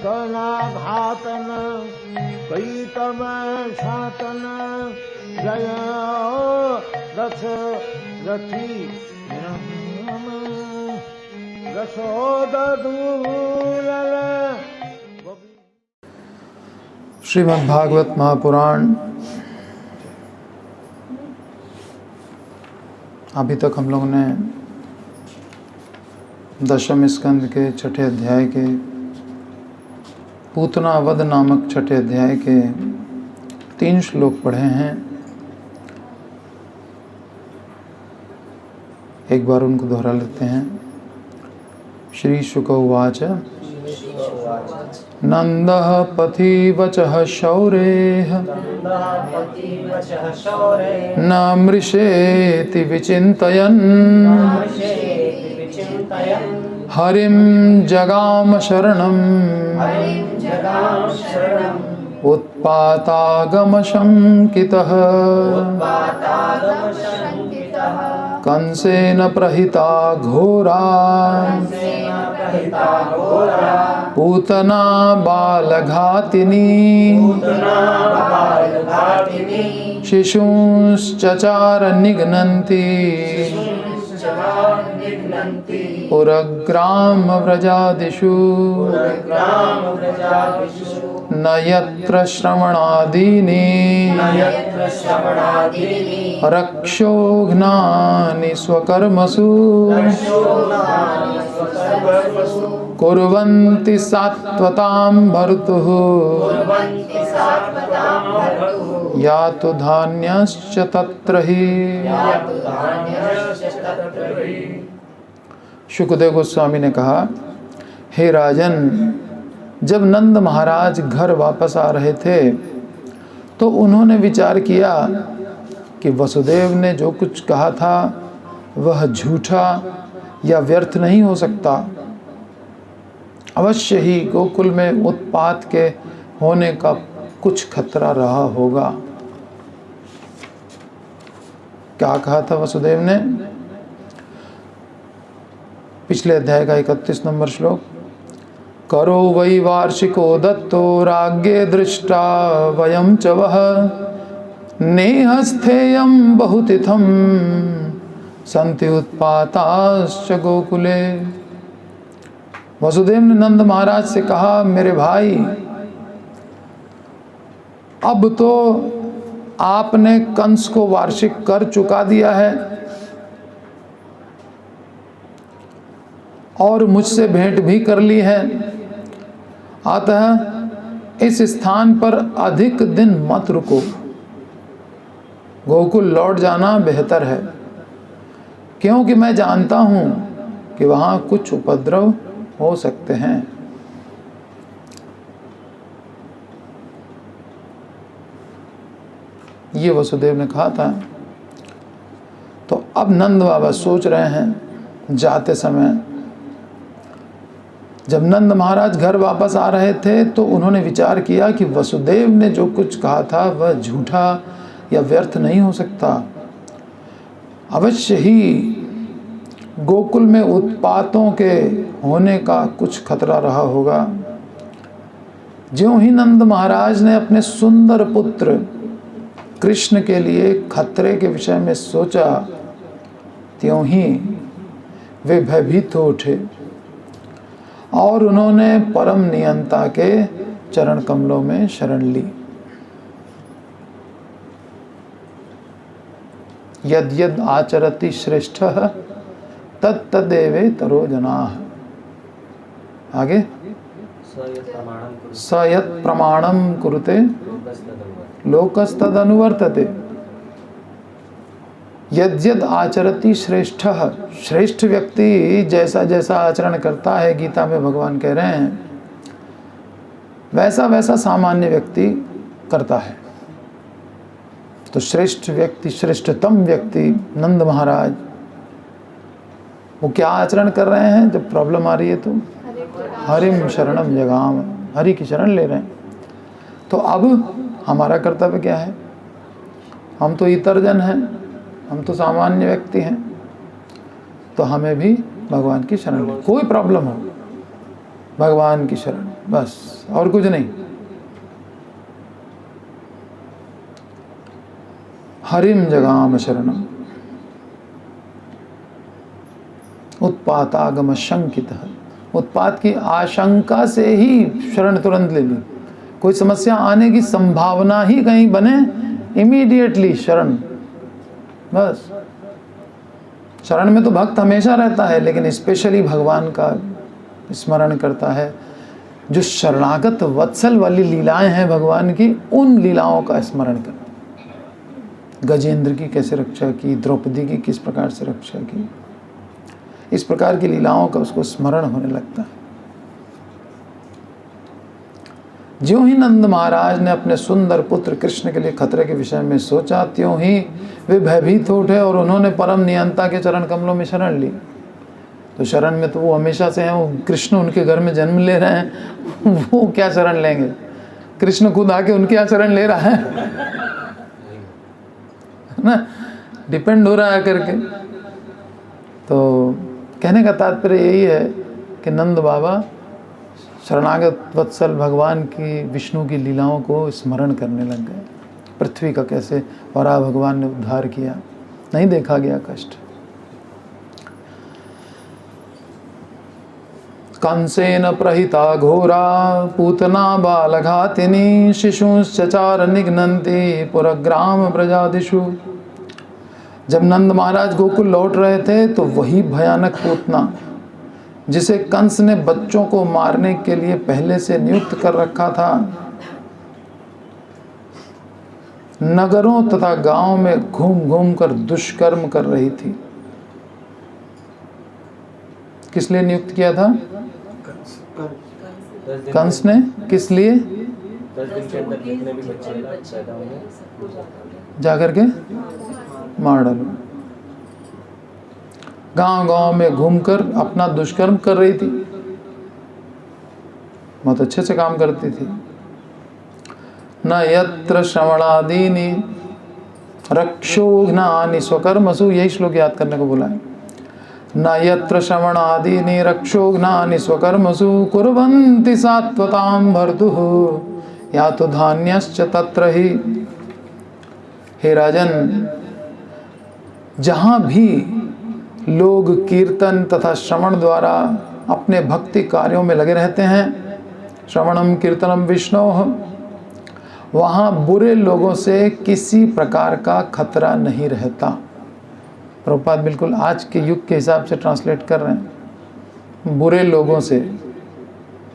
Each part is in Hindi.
घातन कई तब शातन जय रथ रथी श्रीमद् भागवत महापुराण। अभी तक हम लोगों ने दशम स्कंद के छठे अध्याय के पूतना वध नामक छठे अध्याय के 3 श्लोक पढ़े हैं। एक बार उनको दोहरा लेते हैं। श्री शुक उवाच नंदः पथिवचः शौरेः न मृषेति विचिन्तयन् हरिं जगाम शरणम् उत्पातागमशङ्कितः कंसेन प्रहिता घोरा पूतना बालघातिनी शिशूंश्चचार निघ्नन्ति पुरग्राम व्रजादिषु न यत्र श्रवणादीनि रक्षोघ्नानि स्वकर्मसु कुर्वन्ति सात्वतां भर्तुः यातु धान्यश्च तत्र हि। शुकदेव गोस्वामी ने कहा, हे राजन, जब नंद महाराज घर वापस आ रहे थे तो उन्होंने विचार किया कि वसुदेव ने जो कुछ कहा था वह झूठा या व्यर्थ नहीं हो सकता। अवश्य ही गोकुल में उत्पात के होने का कुछ खतरा रहा होगा। क्या कहा था वसुदेव ने? पिछले अध्याय का 31 नंबर श्लोक। करो वै वार्षिको दत्तो राज्ञे दृष्टा वयं च वह नेहस्थेयं बहुतिथं सन्ति उत्पाताश्च गोकुले। वसुदेव ने नंद महाराज से कहा, मेरे भाई, अब तो आपने कंस को वार्षिक कर चुका दिया है और मुझसे भेंट भी कर ली है, अतः इस स्थान पर अधिक दिन मत रुको, गोकुल लौट जाना बेहतर है, क्योंकि मैं जानता हूं कि वहां कुछ उपद्रव हो सकते हैं। ये वसुदेव ने कहा था। तो अब नंद बाबा सोच रहे हैं, जाते समय जब नंद महाराज घर वापस आ रहे थे तो उन्होंने विचार किया कि वसुदेव ने जो कुछ कहा था वह झूठा या व्यर्थ नहीं हो सकता। अवश्य ही गोकुल में उत्पातों के होने का कुछ खतरा रहा होगा। ज्यों ही नंद महाराज ने अपने सुंदर पुत्र कृष्ण के लिए खतरे के विषय में सोचा, त्यों ही वे भयभीत हो उठे और उन्होंने परम नियंता के चरण कमलों में शरण ली। यद यद आचरति श्रेष्ठः तत्तदेवे तरो जनाः। आगे स यत् प्रमाणं कुरुते लोकस्तदनुवर्तते। यद्यद आचरति श्रेष्ठः, श्रेष्ठ व्यक्ति जैसा जैसा आचरण करता है, गीता में भगवान कह रहे हैं, वैसा वैसा सामान्य व्यक्ति करता है। तो श्रेष्ठ व्यक्ति, श्रेष्ठतम व्यक्ति नंद महाराज, वो क्या आचरण कर रहे हैं? जब प्रॉब्लम आ रही है तो हरिम शरणम जगाम, हरि की शरण ले रहे हैं। तो अब हमारा कर्तव्य क्या है? हम तो इतरजन हैं, हम तो सामान्य व्यक्ति हैं, तो हमें भी भगवान की शरण लें। कोई प्रॉब्लम हो, भगवान की शरण। बस, और कुछ नहीं। हरिम जगाम शरणम उत्पातागम शंकितः, उत्पात की आशंका से ही शरण तुरंत ले ली। कोई समस्या आने की संभावना ही कहीं बने, इमीडिएटली शरण। बस, शरण में तो भक्त हमेशा रहता है, लेकिन स्पेशली भगवान का स्मरण करता है। जो शरणागत वत्सल वाली लीलाएं हैं भगवान की, उन लीलाओं का स्मरण करता है। गजेंद्र की कैसे रक्षा की, द्रौपदी की किस प्रकार से रक्षा की, इस प्रकार की लीलाओं का उसको स्मरण होने लगता है। ज्यों ही नंद महाराज ने अपने सुंदर पुत्र कृष्ण के लिए खतरे के विषय में सोचा, त्यों ही वे भयभीत हो उठे और उन्होंने परम नियंता के चरण कमलों में शरण ली। तो शरण में तो वो हमेशा से हैं, वो कृष्ण उनके घर में जन्म ले रहे हैं, वो क्या शरण लेंगे? कृष्ण खुद आके उनके यहाँ शरण ले रहा है ना, डिपेंड हो रहा है करके। तो कहने का तात्पर्य यही है कि नंद बाबा शरणागत वत्सल भगवान की, विष्णु की लीलाओं को स्मरण करने लग गए। पृथ्वी का कैसे वराह भगवान ने उद्धार किया, नहीं देखा गया कष्ट। कंसेन प्रहिता घोरा पूतना बालघातिनी शिशुश्चचार निघ्नन्ति पुरग्राम प्रजादिषु। जब नंद महाराज गोकुल लौट रहे थे तो वही भयानक पूतना, जिसे कंस ने बच्चों को मारने के लिए पहले से नियुक्त कर रखा था, नगरों तथा गांवों में घूम घूम कर दुष्कर्म कर रही थी। किस लिए नियुक्त किया था कंस ने? किस लिए? 10 दिन के अंदर जितने भी बच्चे पैदा होंगे जाकर के मार डालो। गांव गांव में घूमकर अपना दुष्कर्म कर रही थी, बहुत अच्छे से काम करती थी। न यत्र श्रवणादीनि रक्षोघ्नानि स्वकर्मसु, यही श्लोक याद करने को बोला है। न यत्र श्रवणादीनि रक्षोघ्नानि स्वकर्मसु कुर्वन्ति सात्वतां भर्तुः या तो धान्यश्च तत्र ही। हे राजन, जहाँ भी लोग कीर्तन तथा श्रवण द्वारा अपने भक्ति कार्यों में लगे रहते हैं, श्रवणम कीर्तनम विष्णोः, वहाँ बुरे लोगों से किसी प्रकार का खतरा नहीं रहता। प्रभुपाद बिल्कुल आज के युग के हिसाब से ट्रांसलेट कर रहे हैं। बुरे लोगों से,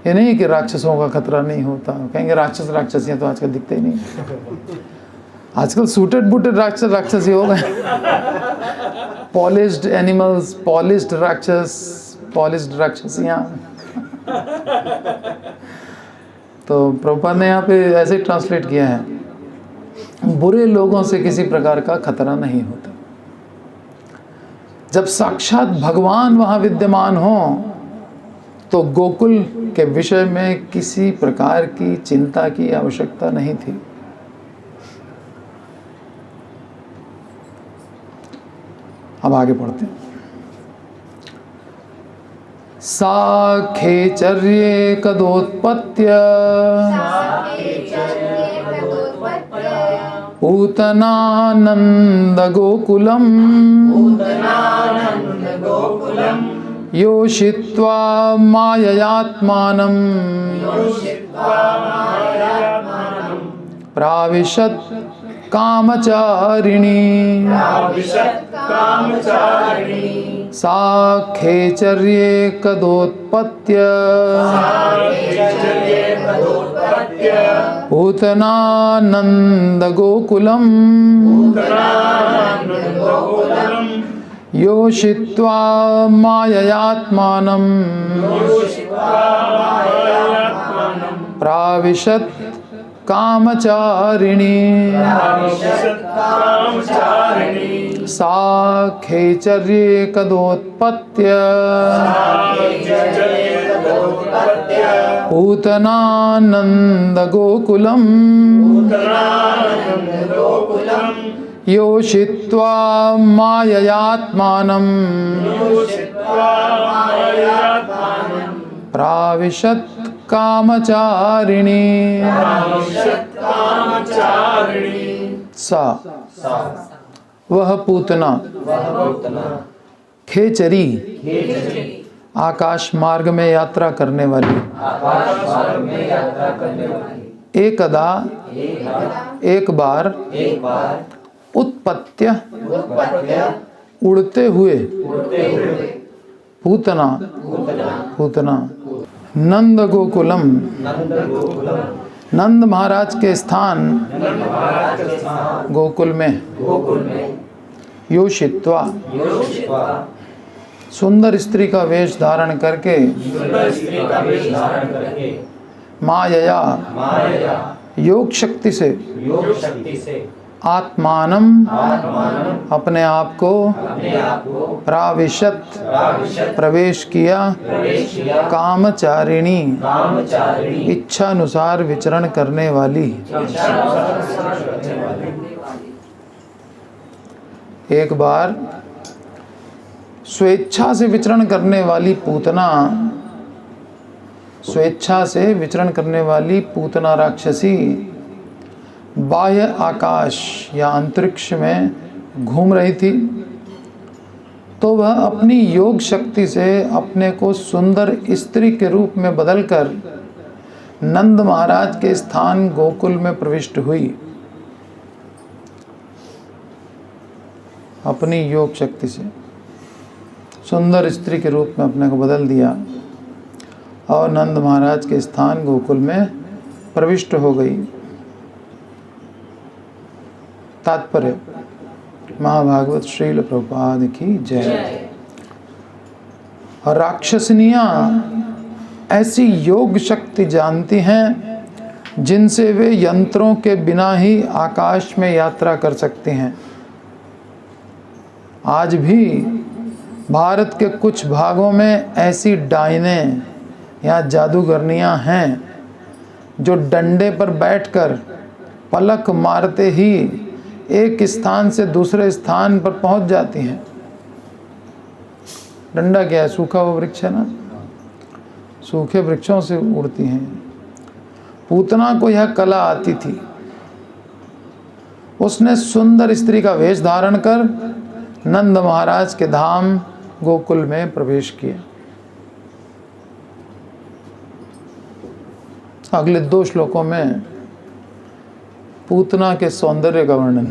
ये नहीं कि राक्षसों का खतरा नहीं होता। कहेंगे राक्षस राक्षसियाँ तो आजकल दिखते ही नहीं, आजकल सूटेड बूटेड राक्षस राक्षसी हो गए। पॉलिश्ड एनिमल्स, पॉलिश्ड राक्षस, पॉलिश्ड राक्षसियाँ। तो प्रभुपाद ने यहाँ पे ऐसे ट्रांसलेट किया है, बुरे लोगों से किसी प्रकार का खतरा नहीं होता। जब साक्षात भगवान वहाँ विद्यमान हो तो गोकुल के विषय में किसी प्रकार की चिंता की आवश्यकता नहीं थी। अब आगे पढ़ते हैं। साखेचर्ये कदोत्पत्य पूतनानंद गोकुलम योषित्वा माययात्मानं प्राविशत् कामचारिणी साखेचर्ये कदोत्पत्य पूतनानंद गोकुलम योषित्वा माययात्मानं प्राविशत् कामचारिणी साखेचर्ये कदोत्पत्य पूतनानंद गोकुलम योषित्वा माययात्मानं प्राविशत् कामचारिणी सा वह पूतना खेचरी आकाश मार्ग में यात्रा करने वाली एकदा एक बार उत्पत्त्य उड़ते हुए पूतना नंद गोकुलम नंद महाराज के स्थान गोकुल में योषित्वा सुंदर स्त्री का वेश धारण करके मायया योग शक्ति से आत्मानम अपने आप को प्राविशत प्रवेश किया कामचारिणी इच्छा अनुसार विचरण करने वाली। एक बार स्वेच्छा से विचरण करने वाली पूतना, स्वेच्छा से विचरण करने वाली पूतना राक्षसी बाह्य आकाश या अंतरिक्ष में घूम रही थी, तो वह अपनी योग शक्ति से अपने को सुंदर स्त्री के रूप में बदलकर नंद महाराज के स्थान गोकुल में प्रविष्ट हुई। अपनी योग शक्ति से सुंदर स्त्री के रूप में अपने को बदल दिया और नंद महाराज के स्थान गोकुल में प्रविष्ट हो गई। तात्पर्य महाभागवत श्रील प्रभुपाद की जय। और राक्षसनियाँ ऐसी योग शक्ति जानती हैं जिनसे वे यंत्रों के बिना ही आकाश में यात्रा कर सकती हैं। आज भी भारत के कुछ भागों में ऐसी डाइने या जादूगरनियाँ हैं जो डंडे पर बैठकर पलक मारते ही एक स्थान से दूसरे स्थान पर पहुंच जाती हैं। डंडा क्या है? सूखा हुआ वृक्ष है ना, सूखे वृक्षों से उड़ती हैं। पूतना को यह कला आती थी। उसने सुंदर स्त्री का वेश धारण कर नंद महाराज के धाम गोकुल में प्रवेश किया। अगले 2 श्लोकों में पूतना के सौंदर्य का वर्णन।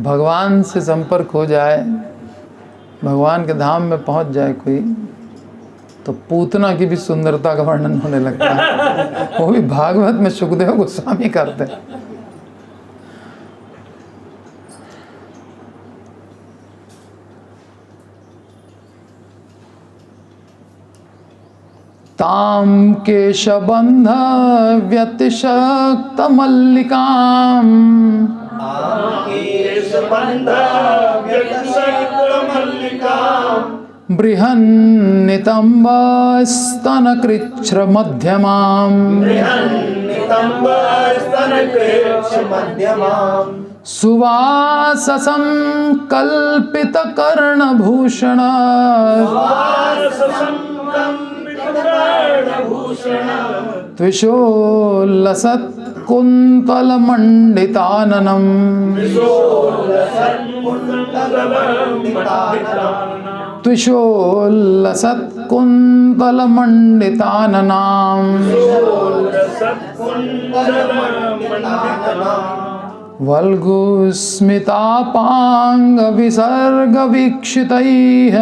भगवान से संपर्क हो जाए, भगवान के धाम में पहुंच जाए कोई, तो पूतना की भी सुंदरता का वर्णन होने लगता है। वो भी भागवत में सुखदेव गोस्वामी करते हैं। ताम केशबंध व्यतिशक्त मल्लिकाम बृहन्नितंब स्तनकृच्छ्र मध्यमाम सुवाससं कल्पित कर्णभूषण त्विशोल्लसत् कुन्तलमण्डिताननम् त्विशोल्लसत् कुन्तलमण्डिताननाम् वल्गुस्मितापाङ्गविसर्गवीक्षितैः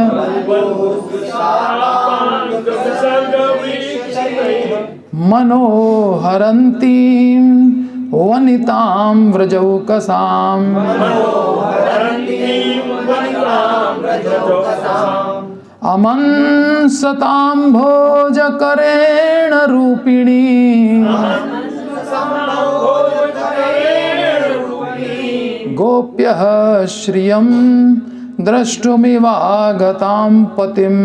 मनोहरन्तीं वनितां व्रजौकसाम् अमंसतां भोजकरेण रूपिणी गोप्यः श्रियं द्रष्टुमिवागतां पतिम्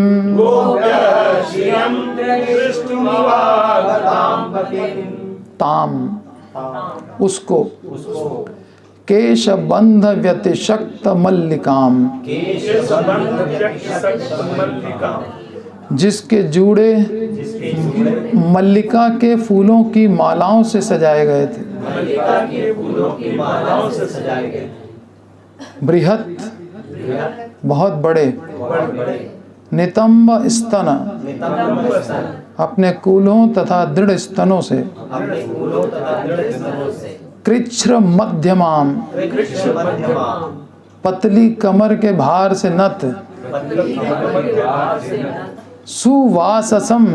ताम उसको केशबंध व्यतिशक्त मल्लिकाम, जिसके जूड़े मल्लिका के फूलों की मालाओं से सजाए गए थे। बृहत बहुत बड़े, नितंब स्तन अपने कूलों तथा दृढ़ स्तनों से, कृच्छ्र मध्यमाम पतली कमर के भार से नत, सुवाससम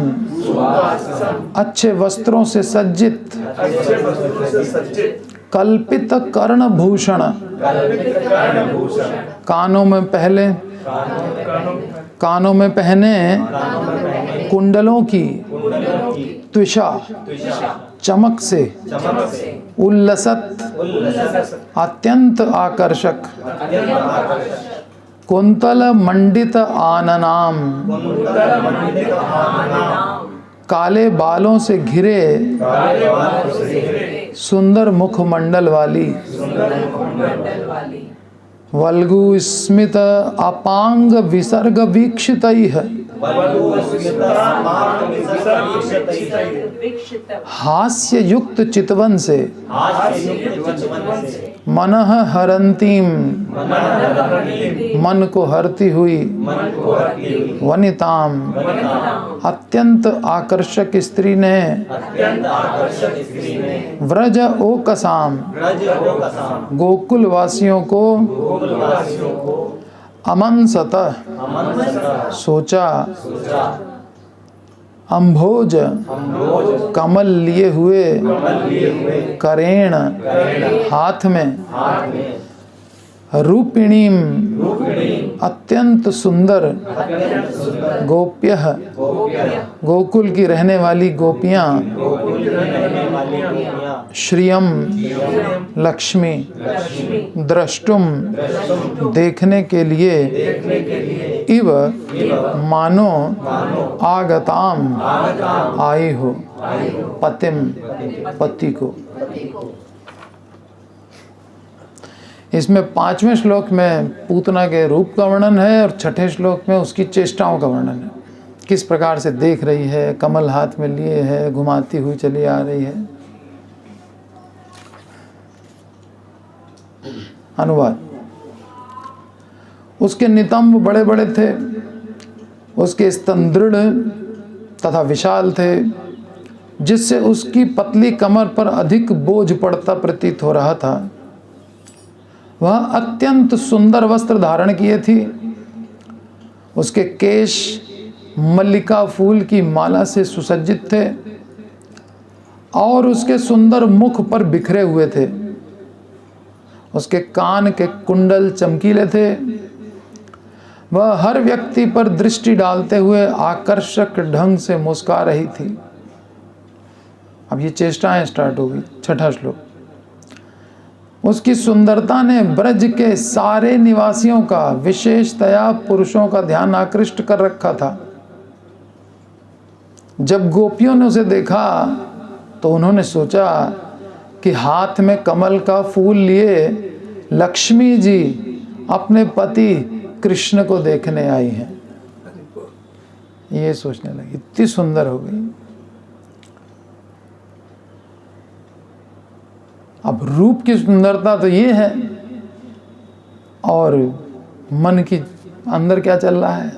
अच्छे वस्त्रों से सज्जित, कल्पित कर्णभूषण कानों में पहने कुंडलों की त्विषा चमक से उल्लसत अत्यंत आकर्षक, कुंतल मंडित आननाम काले बालों से घिरे सुंदर मुखमंडल वाली, वल्गु स्मित अपांग विसर्ग वीक्षितैः हास्य युक्त चितवन से, मनः हरंतीम मन को हरती हुई, वनिताम अत्यंत आकर्षक स्त्री ने, व्रज ओकसाम गोकुल वासियों को अमनसतः सोचा, अम्भोज कमल लिए हुए, करेण हाथ में, रूपिणीम अत्यंत सुंदर, गोप्यः गोकुल की रहने वाली गोपियां, श्रियम लक्ष्मी, द्रष्टुम देखने के लिए, इव मानो आगताम आई हो, पतिम पति को। इसमें 5वें श्लोक में पूतना के रूप का वर्णन है और 6ठे श्लोक में उसकी चेष्टाओं का वर्णन है। किस प्रकार से देख रही है, कमल हाथ में लिए है, घुमाती हुई चली आ रही है। अनुवाद। उसके नितंब बड़े बड़े थे, उसके स्तन दृढ़ तथा विशाल थे, जिससे उसकी पतली कमर पर अधिक बोझ पड़ता प्रतीत हो रहा था। वह अत्यंत सुंदर वस्त्र धारण किए थी। उसके केश मल्लिका फूल की माला से सुसज्जित थे और उसके सुंदर मुख पर बिखरे हुए थे। उसके कान के कुंडल चमकीले थे। वह हर व्यक्ति पर दृष्टि डालते हुए आकर्षक ढंग से मुस्कुरा रही थी। अब ये चेष्टाएं स्टार्ट हो गई। 6ठा श्लोक। उसकी सुंदरता ने ब्रज के सारे निवासियों का, विशेषतया पुरुषों का ध्यान आकृष्ट कर रखा था। जब गोपियों ने उसे देखा तो उन्होंने सोचा कि हाथ में कमल का फूल लिए लक्ष्मी जी अपने पति कृष्ण को देखने आई हैं। ये सोचने लगी, इतनी सुंदर हो गई। अब रूप की सुंदरता तो ये है, और मन की अंदर क्या चल रहा है?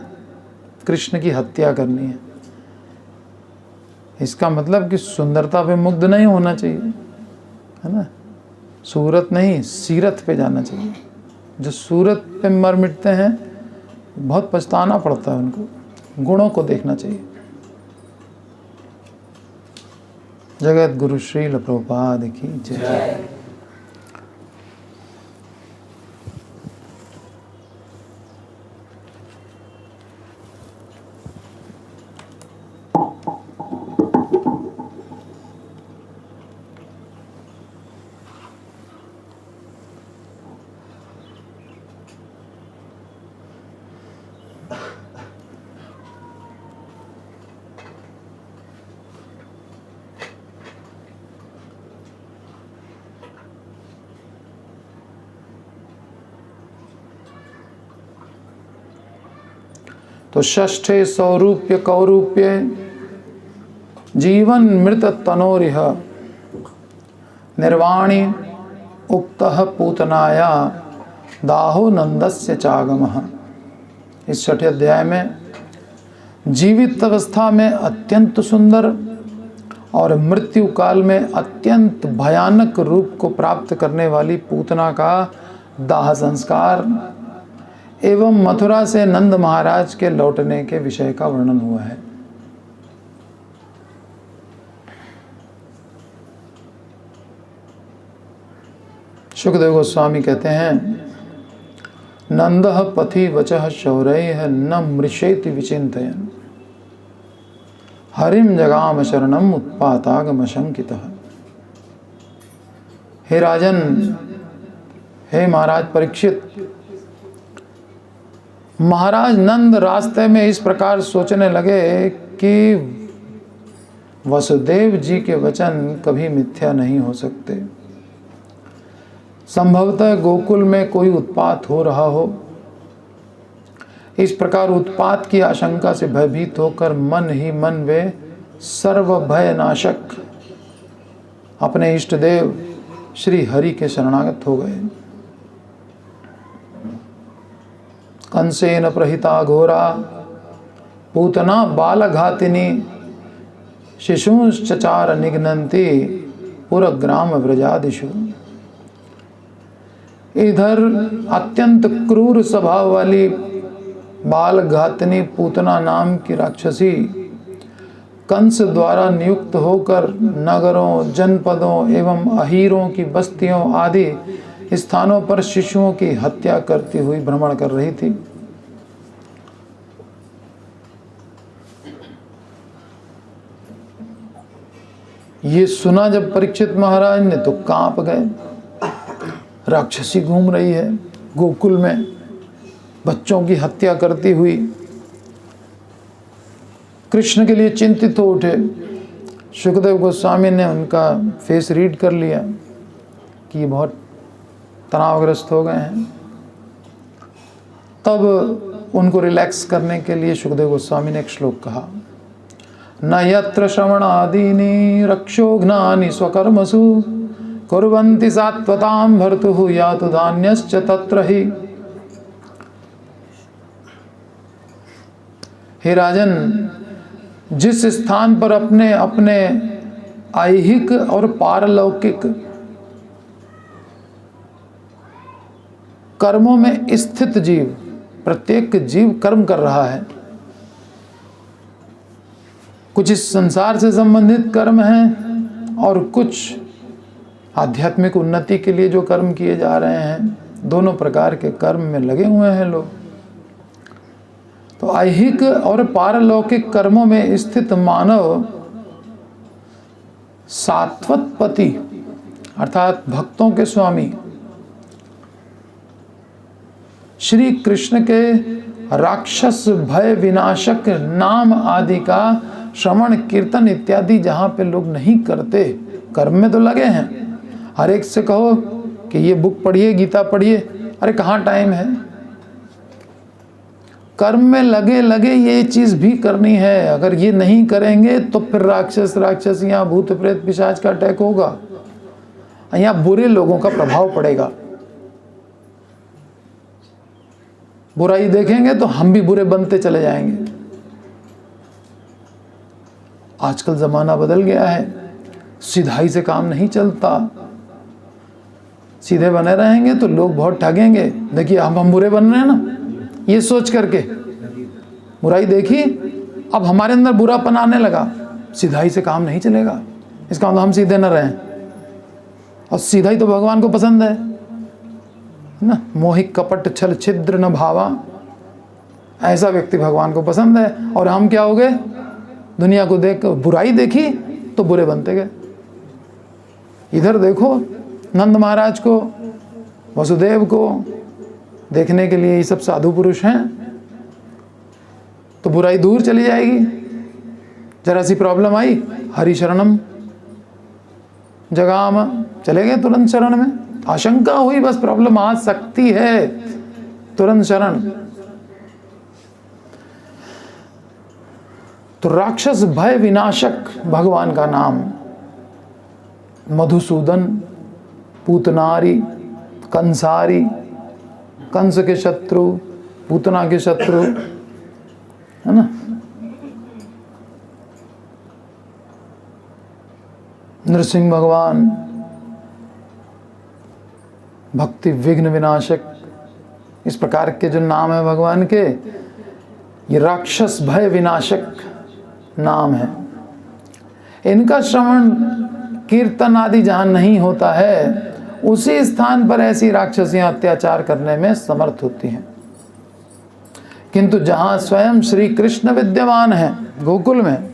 कृष्ण की हत्या करनी है। इसका मतलब कि सुंदरता पे मुग्ध नहीं होना चाहिए, है ना। सूरत नहीं, सीरत पे जाना चाहिए। जो सूरत पे मर मिटते हैं बहुत पछताना पड़ता है उनको। गुणों को देखना चाहिए। जगत गुरु श्रील प्रभुपाद की जय। तो षष्ठे सौरूप्य कौरूप्य जीवन मृत तनोरिह निर्वाणी उक्तः पूतनाया दाहो नंदस्य चागमः। इस छठे अध्याय में जीवित अवस्था में अत्यंत सुंदर और मृत्यु काल में अत्यंत भयानक रूप को प्राप्त करने वाली पूतना का दाह संस्कार एवं मथुरा से नंद महाराज के लौटने के विषय का वर्णन हुआ है। सुखदेव गोस्वामी कहते हैं, नंदः पथि वचः शौरैः न मृषेति विचिन्तयन् हरिम जगाम शरणम उत्पातागम शंकितः। हे राजन, हे महाराज परीक्षित, महाराज नंद रास्ते में इस प्रकार सोचने लगे कि वसुदेव जी के वचन कभी मिथ्या नहीं हो सकते। संभवतः गोकुल में कोई उत्पात हो रहा हो। इस प्रकार उत्पात की आशंका से भयभीत होकर मन ही मन वे सर्व भय नाशक अपने इष्ट देव श्री हरि के शरणागत हो गए। कंसेन प्रहिता घोरा पूतना बालघातिनी शिशुश्चचार निघ्नन्ति पुरग्राम व्रजादिषु। इधर अत्यंत क्रूर स्वभाव वाली बालघातिनी पूतना नाम की राक्षसी कंस द्वारा नियुक्त होकर नगरों, जनपदों एवं अहीरों की बस्तियों आदि स्थानों पर शिशुओं की हत्या करती हुई भ्रमण कर रही थी। ये सुना जब परीक्षित महाराज ने तो कांप गए। राक्षसी घूम रही है गोकुल में, बच्चों की हत्या करती हुई। कृष्ण के लिए चिंतित हो उठे। सुखदेव गोस्वामी ने उनका फेस रीड कर लिया कि ये बहुत तनावग्रस्त हो गए हैं। तब उनको रिलैक्स करने के लिए सुखदेव गोस्वामी ने एक श्लोक कहा, न यत्र श्रवणादीनि रक्षोघ्नानि स्वकर्मसु कुर्वन्ति सात्वतां भर्तुः यातु धान्यश्च तत्र हि। हे राजन, जिस स्थान पर अपने अपने ऐहिक और पारलौकिक कर्मों में स्थित जीव, प्रत्येक जीव कर्म कर रहा है। कुछ इस संसार से संबंधित कर्म हैं और कुछ आध्यात्मिक उन्नति के लिए जो कर्म किए जा रहे हैं। दोनों प्रकार के कर्म में लगे हुए हैं लोग। तो ऐहिक और पारलौकिक कर्मों में स्थित मानव सात्वत पति अर्थात भक्तों के स्वामी श्री कृष्ण के राक्षस भय विनाशक नाम आदि का श्रवण कीर्तन इत्यादि जहाँ पे लोग नहीं करते, कर्म में तो लगे हैं। हर एक से कहो कि ये बुक पढ़िए, गीता पढ़िए, अरे कहाँ टाइम है। कर्म में लगे लगे ये चीज़ भी करनी है। अगर ये नहीं करेंगे तो फिर राक्षसियाँ, भूत प्रेत पिशाच का अटैक होगा, यहाँ बुरे लोगों का प्रभाव पड़ेगा। बुराई देखेंगे तो हम भी बुरे बनते चले जाएंगे। आजकल ज़माना बदल गया है, सीधाई से काम नहीं चलता। सीधे बने रहेंगे तो लोग बहुत ठगेंगे। देखिए हम बुरे बन रहे हैं ना, ये सोच करके बुराई देखी, अब हमारे अंदर बुरापन आने लगा। सीधाई से काम नहीं चलेगा, इसका मतलब हम सीधे न रहें। और सीधाई तो भगवान को पसंद है ना। मोहि कपट छल छिद्र न भावा, ऐसा व्यक्ति भगवान को पसंद है। और हम क्या हो गए, दुनिया को देख बुराई देखी तो बुरे बनते गए। इधर देखो नंद महाराज को, वसुदेव को देखने के लिए ये सब साधु पुरुष हैं, तो बुराई दूर चली जाएगी। जरा सी प्रॉब्लम आई, हरि शरणम जगाम, चले गए तुरंत शरण में। आशंका हुई बस प्रॉब्लम आ सकती है, तुरंत शरण। तो राक्षस भय विनाशक भगवान का नाम, मधुसूदन, पूतनारी, कंसारी, कंस के शत्रु, पूतना के शत्रु, है ना। नृसिंह भगवान, भक्ति विघ्न विनाशक, इस प्रकार के जो नाम है भगवान के, ये राक्षस भय विनाशक नाम है। इनका श्रवण कीर्तन आदि जहाँ नहीं होता है, उसी स्थान पर ऐसी राक्षसियां अत्याचार करने में समर्थ होती हैं। किंतु जहाँ स्वयं श्री कृष्ण विद्यमान है गोकुल में,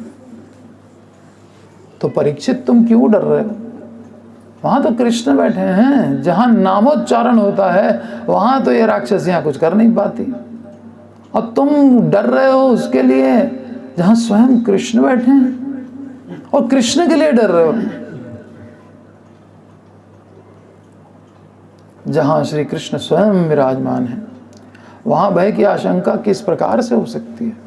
तो परीक्षित तुम क्यों डर रहे हो? वहां तो कृष्ण बैठे हैं। जहां नामोच्चारण होता है वहां तो ये राक्षसियां कुछ कर नहीं पाती, और तुम डर रहे हो उसके लिए जहां स्वयं कृष्ण बैठे हैं, और कृष्ण के लिए डर रहे हो जहां श्री कृष्ण स्वयं विराजमान है। वहां भय की आशंका किस प्रकार से हो सकती है?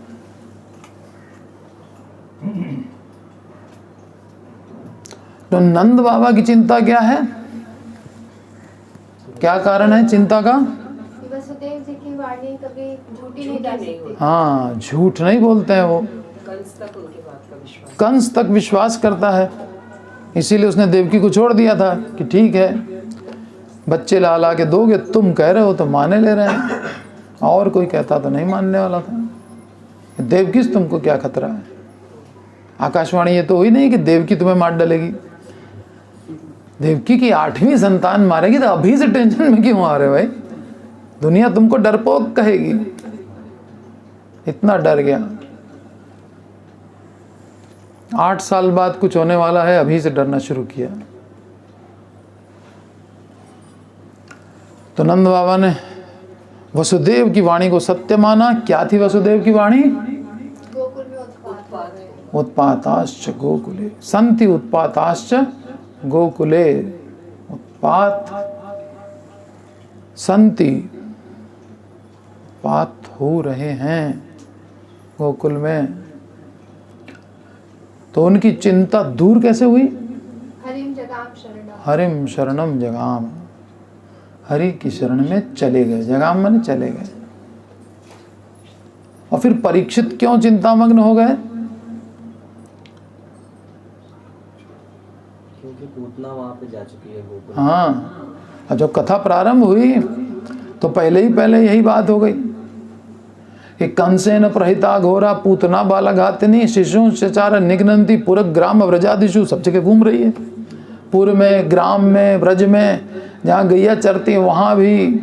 तो नंद बाबा की चिंता क्या है? क्या कारण है चिंता का? वसुदेव जी की वाणी कभी झूठी नहीं जा सकती। हाँ, झूठ नहीं बोलते हैं वो। कंस तक विश्वास करता है, इसीलिए उसने देवकी को छोड़ दिया था कि ठीक है, बच्चे ला ला के दोगे, तुम कह रहे हो तो माने ले रहे हैं, और कोई कहता तो नहीं मानने वाला था। देवकी से तुमको क्या खतरा है? आकाशवाणी ये तो हुई नहीं कि देवकी तुम्हें मार डालेगी। देवकी की 8वीं संतान मारेगी, तो अभी से टेंशन में क्यों आ रहे हो भाई? दुनिया तुमको डरपोक कहेगी। इतना डर गया। 8 साल बाद कुछ होने वाला है, अभी से डरना शुरू किया। तो नंद बाबा ने वसुदेव की वाणी को सत्य माना। क्या थी वसुदेव की वाणी? गोकुल में उत्पात उत्पाताश्च गोकुले संति, उत्पाताश्च गोकुले, उत्पात संति, उत्पात हो रहे हैं गोकुल में। तो उनकी चिंता दूर कैसे हुई? हरिम जगाम शरणम, हरिम शरणम जगाम, हरि की शरण में चले गए। जगाम माने चले गए। और फिर परीक्षित क्यों चिंतामग्न हो गए? क्योंकि पूतना वहां पे जा चुकी है गोकुल। हाँ, और जब कथा प्रारंभ हुई तो पहले यही बात हो गई कि कंसेन प्रहिता घोरा पूतना बालघातिनी शिशु चचार निघ्नन्ति पुर ग्राम व्रजादिशु। सब जगह घूम रही है, पूर्व में, ग्राम में, व्रज में, जहाँ गैया चरती है वहाँ भी,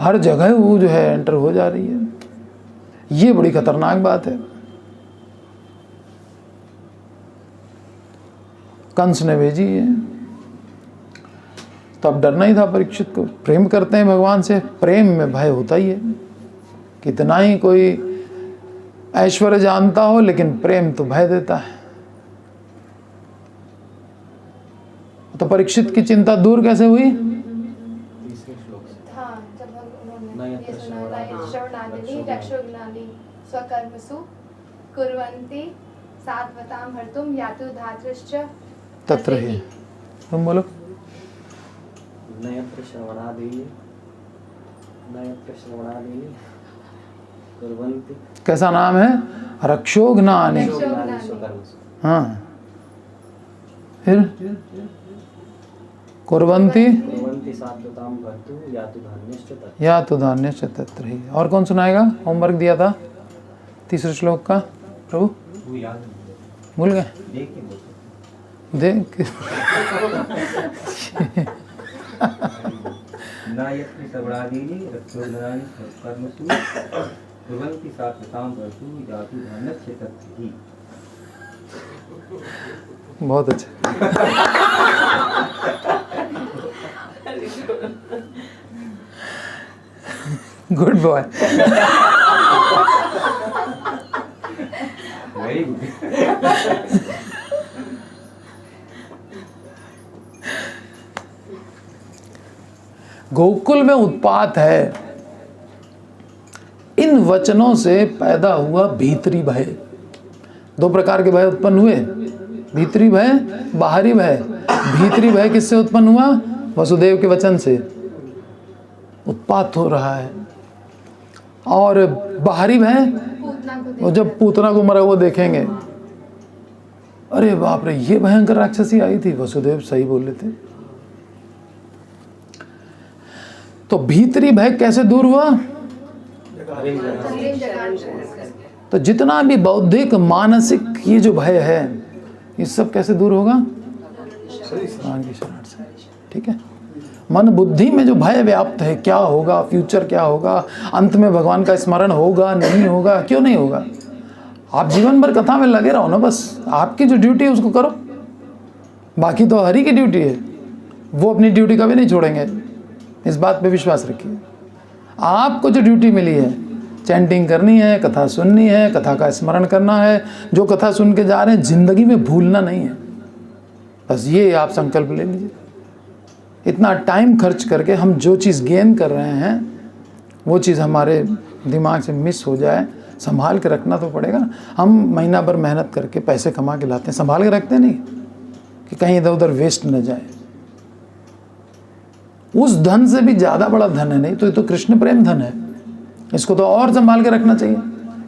हर जगह वो जो है एंटर हो जा रही है। ये बड़ी खतरनाक बात है। कंस ने भेजी है, तो अब डरना ही था परीक्षित को। प्रेम करते हैं भगवान से, प्रेम में भय होता ही है। कितना ही कोई ऐश्वर्य जानता हो, लेकिन प्रेम तो भय देता है। तो परीक्षित की चिंता दूर कैसे हुई? हाँ, जब उन्होंने ये सुना, श्रवणादिनी रक्षोघ्नानि स्वकर्मसु कुर्वन्ति सात्वतां हर्तुं यातु धातृश्च तत्र ही। तुम बोलो। नयत्र श्रवणादीनि कुर्वन्ति। कैसा नाम है? रक्षोघ्नानि। हाँ, फिर कुर्वन्ति सात्वतां हर्तुं यातु धान्यश्च तत्र। या तो धान्यश्च तत्र ही। और कौन सुनाएगा? होमवर्क दिया था तीसरे श्लोक का प्रभु, भूल गए? देख नायत्र श्रवणादीनि रक्षोघ्नानि कर्मसु कुर्वन्ति सात्वतां हर्तुं यातु धान्यश्च तत्र ही। बहुत अच्छा। Good boy. Very good. Gokul में उत्पात है, इन वचनों से पैदा हुआ भीतरी भय। दो प्रकार के भय उत्पन्न हुए, भीतरी भय, बाहरी भय। भीतरी भय किससे उत्पन्न हुआ? वसुदेव के वचन से उत्पात हो रहा है। और बाहरी भय, वो जब पूतना को मरा हुआ देखेंगे, अरे बाप रे ये भयंकर राक्षसी आई थी, वसुदेव सही बोल रहे थे। तो भीतरी भय कैसे दूर हुआ? तो जितना भी बौद्धिक मानसिक ये जो भय है, ये सब कैसे दूर होगा? भगवान की शरण से। ठीक है, मन बुद्धि में जो भय व्याप्त है, क्या होगा, फ्यूचर क्या होगा, अंत में भगवान का स्मरण होगा नहीं होगा, क्यों नहीं होगा? आप जीवन भर कथा में लगे रहो ना, बस आपकी जो ड्यूटी है उसको करो, बाकी तो हरि की ड्यूटी है, वो अपनी ड्यूटी कभी नहीं छोड़ेंगे, इस बात पे विश्वास रखिए। आपको जो ड्यूटी मिली है, चैंटिंग करनी है, कथा सुननी है, कथा का स्मरण करना है, जो कथा सुन के जा रहे हैं जिंदगी में भूलना नहीं है, बस ये आप संकल्प ले लीजिए। इतना टाइम खर्च करके हम जो चीज़ गेन कर रहे हैं वो चीज़ हमारे दिमाग से मिस हो जाए, संभाल के रखना तो पड़ेगा ना। हम महीना भर मेहनत करके पैसे कमा के लाते हैं, संभाल के रखते नहीं कि कहीं इधर उधर वेस्ट न जाए। उस धन से भी ज़्यादा बड़ा धन है नहीं तो ये तो कृष्ण प्रेम धन है, इसको तो और संभाल के रखना चाहिए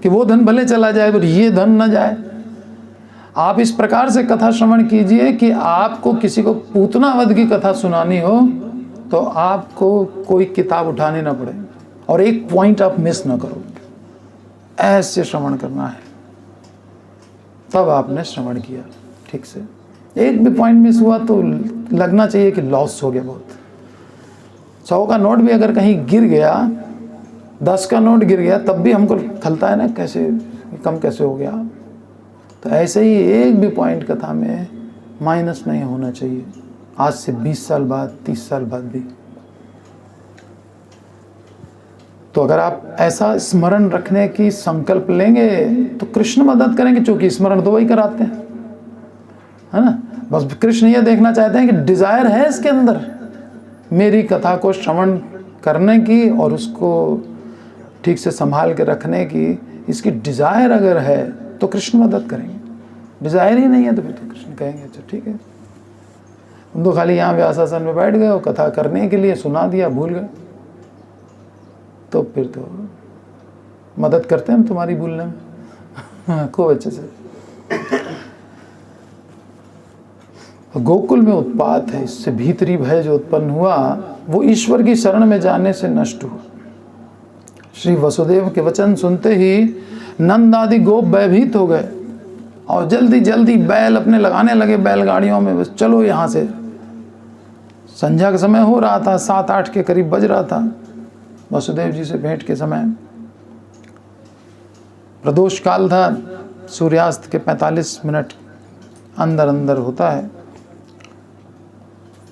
कि वो धन भले चला जाए पर ये धन न जाए। आप इस प्रकार से कथा श्रवण कीजिए कि आपको किसी को पूतना वध की कथा सुनानी हो तो आपको कोई किताब उठानी ना पड़े और एक पॉइंट आप मिस ना करो, ऐसे श्रवण करना है। तब आपने श्रवण किया ठीक से। एक भी पॉइंट मिस हुआ तो लगना चाहिए कि लॉस हो गया बहुत। 100 का नोट भी अगर कहीं गिर गया, 10 का नोट गिर गया, तब भी हमको खलता है ना, कैसे कम कैसे हो गया। तो ऐसे ही एक भी पॉइंट कथा में माइनस नहीं होना चाहिए, आज से 20 साल बाद, 30 साल बाद भी। तो अगर आप ऐसा स्मरण रखने की संकल्प लेंगे तो कृष्ण मदद करेंगे, क्योंकि स्मरण तो वही कराते हैं, है ना। बस कृष्ण ये देखना चाहते हैं कि डिजायर है इसके अंदर मेरी कथा को श्रवण करने की और उसको ठीक से संभाल के रखने की। इसकी डिजायर अगर है तो कृष्ण मदद करेंगे, डिजायर ही नहीं है तो फिर तो कृष्ण कहेंगे अच्छा ठीक है, तुम तो खाली यहाँ व्यासासन में बैठ गए हो, कथा करने के लिए सुना दिया, भूल गए, तो फिर तो मदद करते हैं हम तुम्हारी भूलने में खूब अच्छे से। गोकुल में उत्पात है, इससे भीतरी भय जो उत्पन्न हुआ वो ईश्वर की शरण में जाने से नष्ट हुआ। श्री वसुदेव के वचन सुनते ही नंद आदि गोप भयभीत हो गए और जल्दी जल्दी बैल अपने लगाने लगे बैलगाड़ियों में, बस चलो यहाँ से। संध्या का समय हो रहा था, 7-8 के करीब बज रहा था। वसुदेव जी से भेंट के समय प्रदोष काल था, सूर्यास्त के 45 मिनट अंदर अंदर होता है,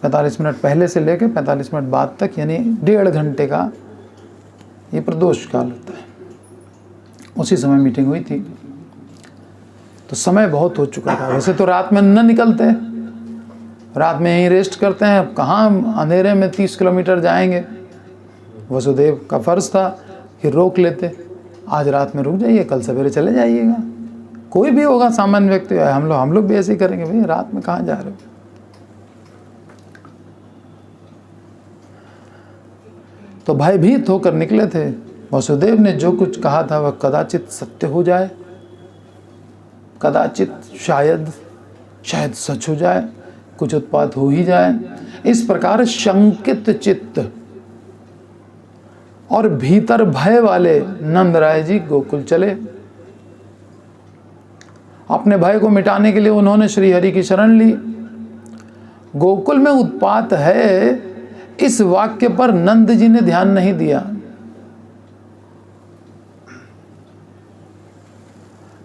45 मिनट पहले से लेकर 45 मिनट बाद तक, यानी 1.5 घंटे का ये प्रदोष काल होता है। उसी समय मीटिंग हुई थी, तो समय बहुत हो चुका था। वैसे तो रात में न निकलते, रात में यहीं रेस्ट करते हैं, अब कहाँ अंधेरे में 30 किलोमीटर जाएंगे। वसुदेव का फर्ज था कि रोक लेते, आज रात में रुक जाइए, कल सवेरे चले जाइएगा। कोई भी होगा सामान्य व्यक्ति, हम लोग भी ऐसे ही करेंगे, भाई रात में कहाँ जा रहे हो। तो भयभीत होकर निकले थे। वसुदेव ने जो कुछ कहा था वह कदाचित सत्य हो जाए, कदाचित शायद सच हो जाए, कुछ उत्पात हो ही जाए। इस प्रकार शंकित चित्त और भीतर भय वाले नंद राय जी गोकुल चले। अपने भय को मिटाने के लिए उन्होंने श्री हरि की शरण ली। गोकुल में उत्पात है, इस वाक्य पर नंद जी ने ध्यान नहीं दिया।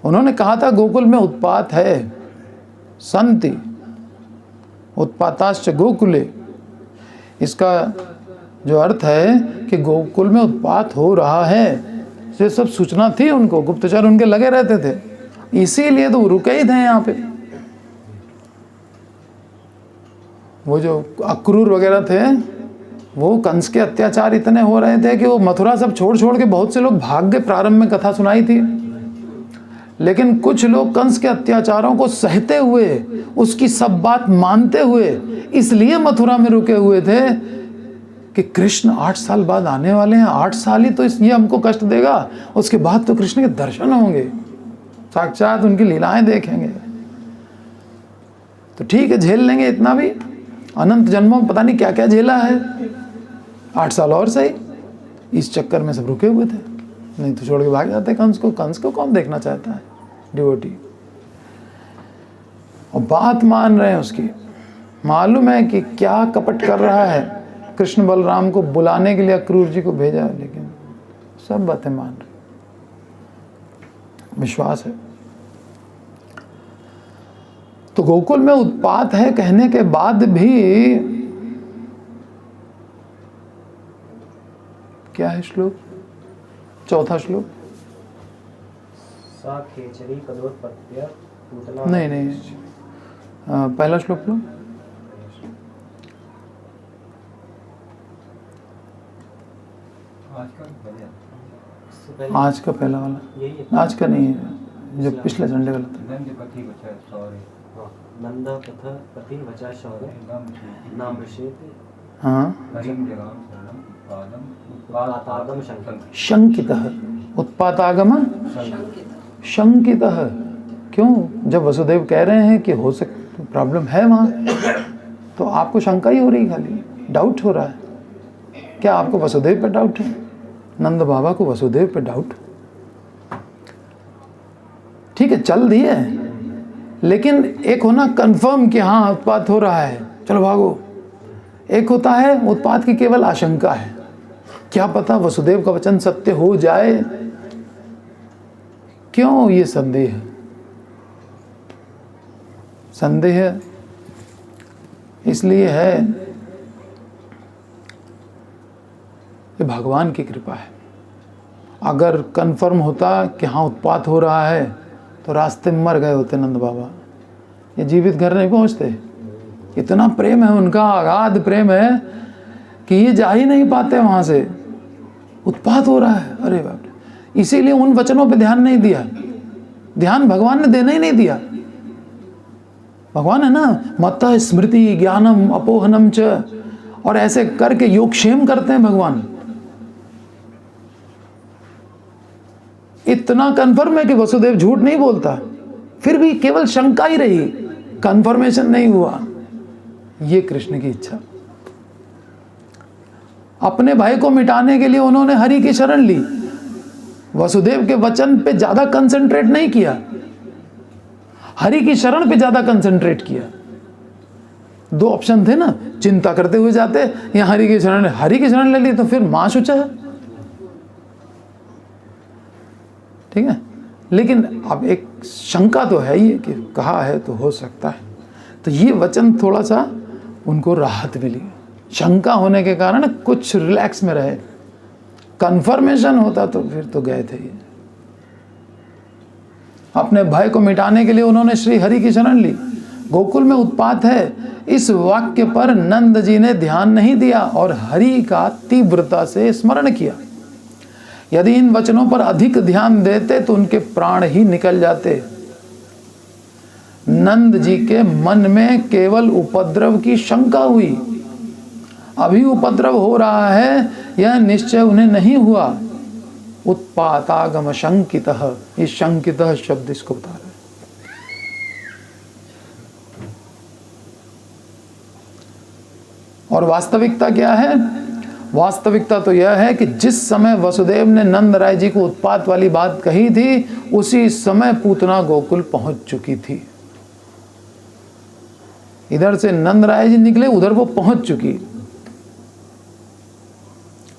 उन्होंने कहा था गोकुल में उत्पात है, संति उत्पाताश्च गोकुले। इसका जो अर्थ है कि गोकुल में उत्पात हो रहा है, ये सब सूचना थी उनको, गुप्तचर उनके लगे रहते थे, इसीलिए तो रुके ही थे यहाँ पे। वो जो अक्रूर वगैरह थे, वो कंस के अत्याचार इतने हो रहे थे कि वो मथुरा सब छोड़ छोड़ के बहुत से लोग भाग गए। प्रारंभ में कथा सुनाई थी, लेकिन कुछ लोग कंस के अत्याचारों को सहते हुए, उसकी सब बात मानते हुए इसलिए मथुरा में रुके हुए थे कि कृष्ण 8 साल बाद आने वाले हैं, 8 साल ही तो ये हमको कष्ट देगा, उसके बाद तो कृष्ण के दर्शन होंगे, साक्षात उनकी लीलाएं देखेंगे, तो ठीक है झेल लेंगे इतना भी। अनंत जन्मों में पता नहीं क्या क्या झेला है, 8 साल और सही। इस चक्कर में सब रुके हुए थे, नहीं तो छोड़ के भाग जाते कंस को। कंस को कौन देखना चाहता है डिवोटी, और बात मान रहे हैं उसकी। मालूम है कि क्या कपट कर रहा है, कृष्ण बलराम को बुलाने के लिए अक्रूर जी को भेजा, लेकिन सब बातें मान रहे, विश्वास है। तो गोकुल में उत्पात है कहने के बाद भी क्या है श्लोक, चौथा श्लोक, सा खेचरी कदोत्पत्त्या पूतना। नहीं पहला श्लोक लो। आज का पहला वाला, यही है। आज का नहीं है, जो पिछले संडे वाला था। नंद पथ पति वचा शौर्य नाम विषेत हाँ, उत्पातागम शंकर शंकितः, उत्पातागम शंकितः। क्यों? जब वसुदेव कह रहे हैं कि हो सकता प्रॉब्लम है वहाँ, तो आपको शंका ही हो रही, खाली डाउट हो रहा है। क्या आपको वसुदेव पे डाउट है? नंद बाबा को वसुदेव पे डाउट, ठीक है चल दिए, लेकिन एक होना कंफर्म कि हाँ उत्पात हो रहा है, चलो भागो। एक होता है उत्पात की केवल आशंका है, क्या पता वसुदेव का वचन सत्य हो जाए। क्यों ये संदेह? संदेह इसलिए है कि भगवान की कृपा है। अगर कंफर्म होता कि हाँ उत्पात हो रहा है तो रास्ते में मर गए होते नंद बाबा, ये जीवित घर नहीं पहुंचते। इतना प्रेम है उनका, अगाध प्रेम है कि ये जा ही नहीं पाते वहां से। उत्पात हो रहा है, अरे बाप रे, इसीलिए उन वचनों पे ध्यान नहीं दिया। ध्यान भगवान ने देना ही नहीं दिया। भगवान है ना, मत्तः स्मृति ज्ञानम अपोहनम च, और ऐसे करके योगक्षेम करते हैं भगवान। इतना कंफर्म है कि वसुदेव झूठ नहीं बोलता, फिर भी केवल शंका ही रही, कंफर्मेशन नहीं हुआ। ये कृष्ण की इच्छा। अपने भाई को मिटाने के लिए उन्होंने हरि की शरण ली, वसुदेव के वचन पे ज्यादा कंसंट्रेट नहीं किया, हरि की शरण पे ज्यादा कंसंट्रेट किया। 2 ऑप्शन थे ना, चिंता करते हुए जाते या हरि की शरण ले ली तो फिर मां सोचा है, ठीक है। लेकिन अब एक शंका तो है ही कि कहा है तो हो सकता है, तो ये वचन थोड़ा सा उनको राहत मिली। शंका होने के कारण कुछ रिलैक्स में रहे, कंफर्मेशन होता तो फिर तो गए थे ये। अपने भाई को मिटाने के लिए उन्होंने श्री हरि की शरण ली। गोकुल में उत्पात है, इस वाक्य पर नंद जी ने ध्यान नहीं दिया और हरि का तीव्रता से स्मरण किया। यदि इन वचनों पर अधिक ध्यान देते तो उनके प्राण ही निकल जाते। नंद जी के मन में केवल उपद्रव की शंका हुई, अभी उपद्रव हो रहा है यह निश्चय उन्हें नहीं हुआ। उत्पातागम शंकितः, इस शंकितः शब्द इसको बता रहे। और वास्तविकता क्या है? वास्तविकता तो यह है कि जिस समय वसुदेव ने नंद राय जी को उत्पात वाली बात कही थी, उसी समय पूतना गोकुल पहुंच चुकी थी। इधर से नंद राय जी निकले, उधर वो पहुंच चुकी।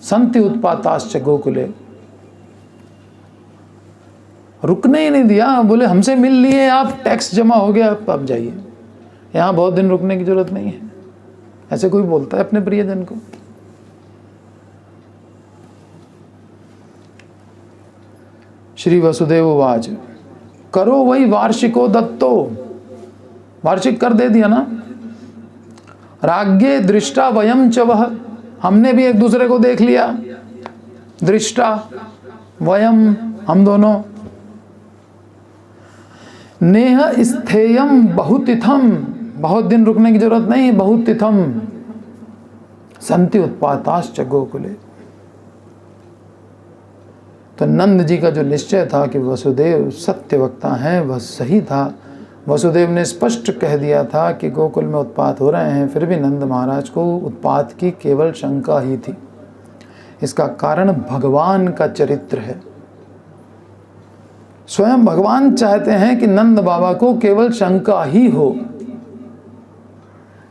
संति उत्पाताश्च गोकुले, रुकने ही नहीं दिया। बोले हमसे मिल लिए आप, टैक्स जमा हो गया, अब जाइए, यहां बहुत दिन रुकने की जरूरत नहीं है। ऐसे कोई बोलता है अपने प्रियजन को? श्री वसुदेव वाच, करो वही वार्षिको दत्तो, वार्षिक कर दे दिया ना। राज्ञे दृष्टा वयम च वह, हमने भी एक दूसरे को देख लिया। दृष्टा वयम, हम दोनों। नेह स्थेयम बहुतिथम, बहुत दिन रुकने की जरूरत नहीं, बहुतिथम संति उत्पाताश्च गोकुले। तो नंद जी का जो निश्चय था कि वसुदेव सत्य वक्ता हैं, वह सही था। वसुदेव ने स्पष्ट कह दिया था कि गोकुल में उत्पात हो रहे हैं, फिर भी नंद महाराज को उत्पात की केवल शंका ही थी। इसका कारण भगवान का चरित्र है। स्वयं भगवान चाहते हैं कि नंद बाबा को केवल शंका ही हो,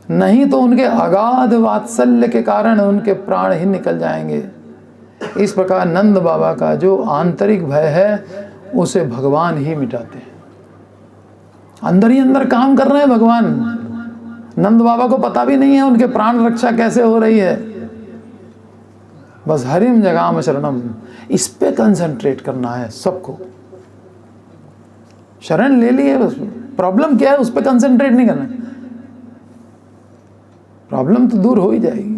नहीं तो उनके अगाध वात्सल्य के कारण उनके प्राण ही निकल जाएंगे। इस प्रकार नंद बाबा का जो आंतरिक भय है उसे भगवान ही मिटाते हैं। अंदर ही अंदर काम कर रहे हैं भगवान। नंद बाबा को पता भी नहीं है उनके प्राण रक्षा कैसे हो रही है। बस हरिम जगाम शरणम, इस पे कंसंट्रेट करना है सबको। शरण ले ली है, बस प्रॉब्लम क्या है उस पे कंसंट्रेट नहीं करना, प्रॉब्लम तो दूर हो ही जाएगी।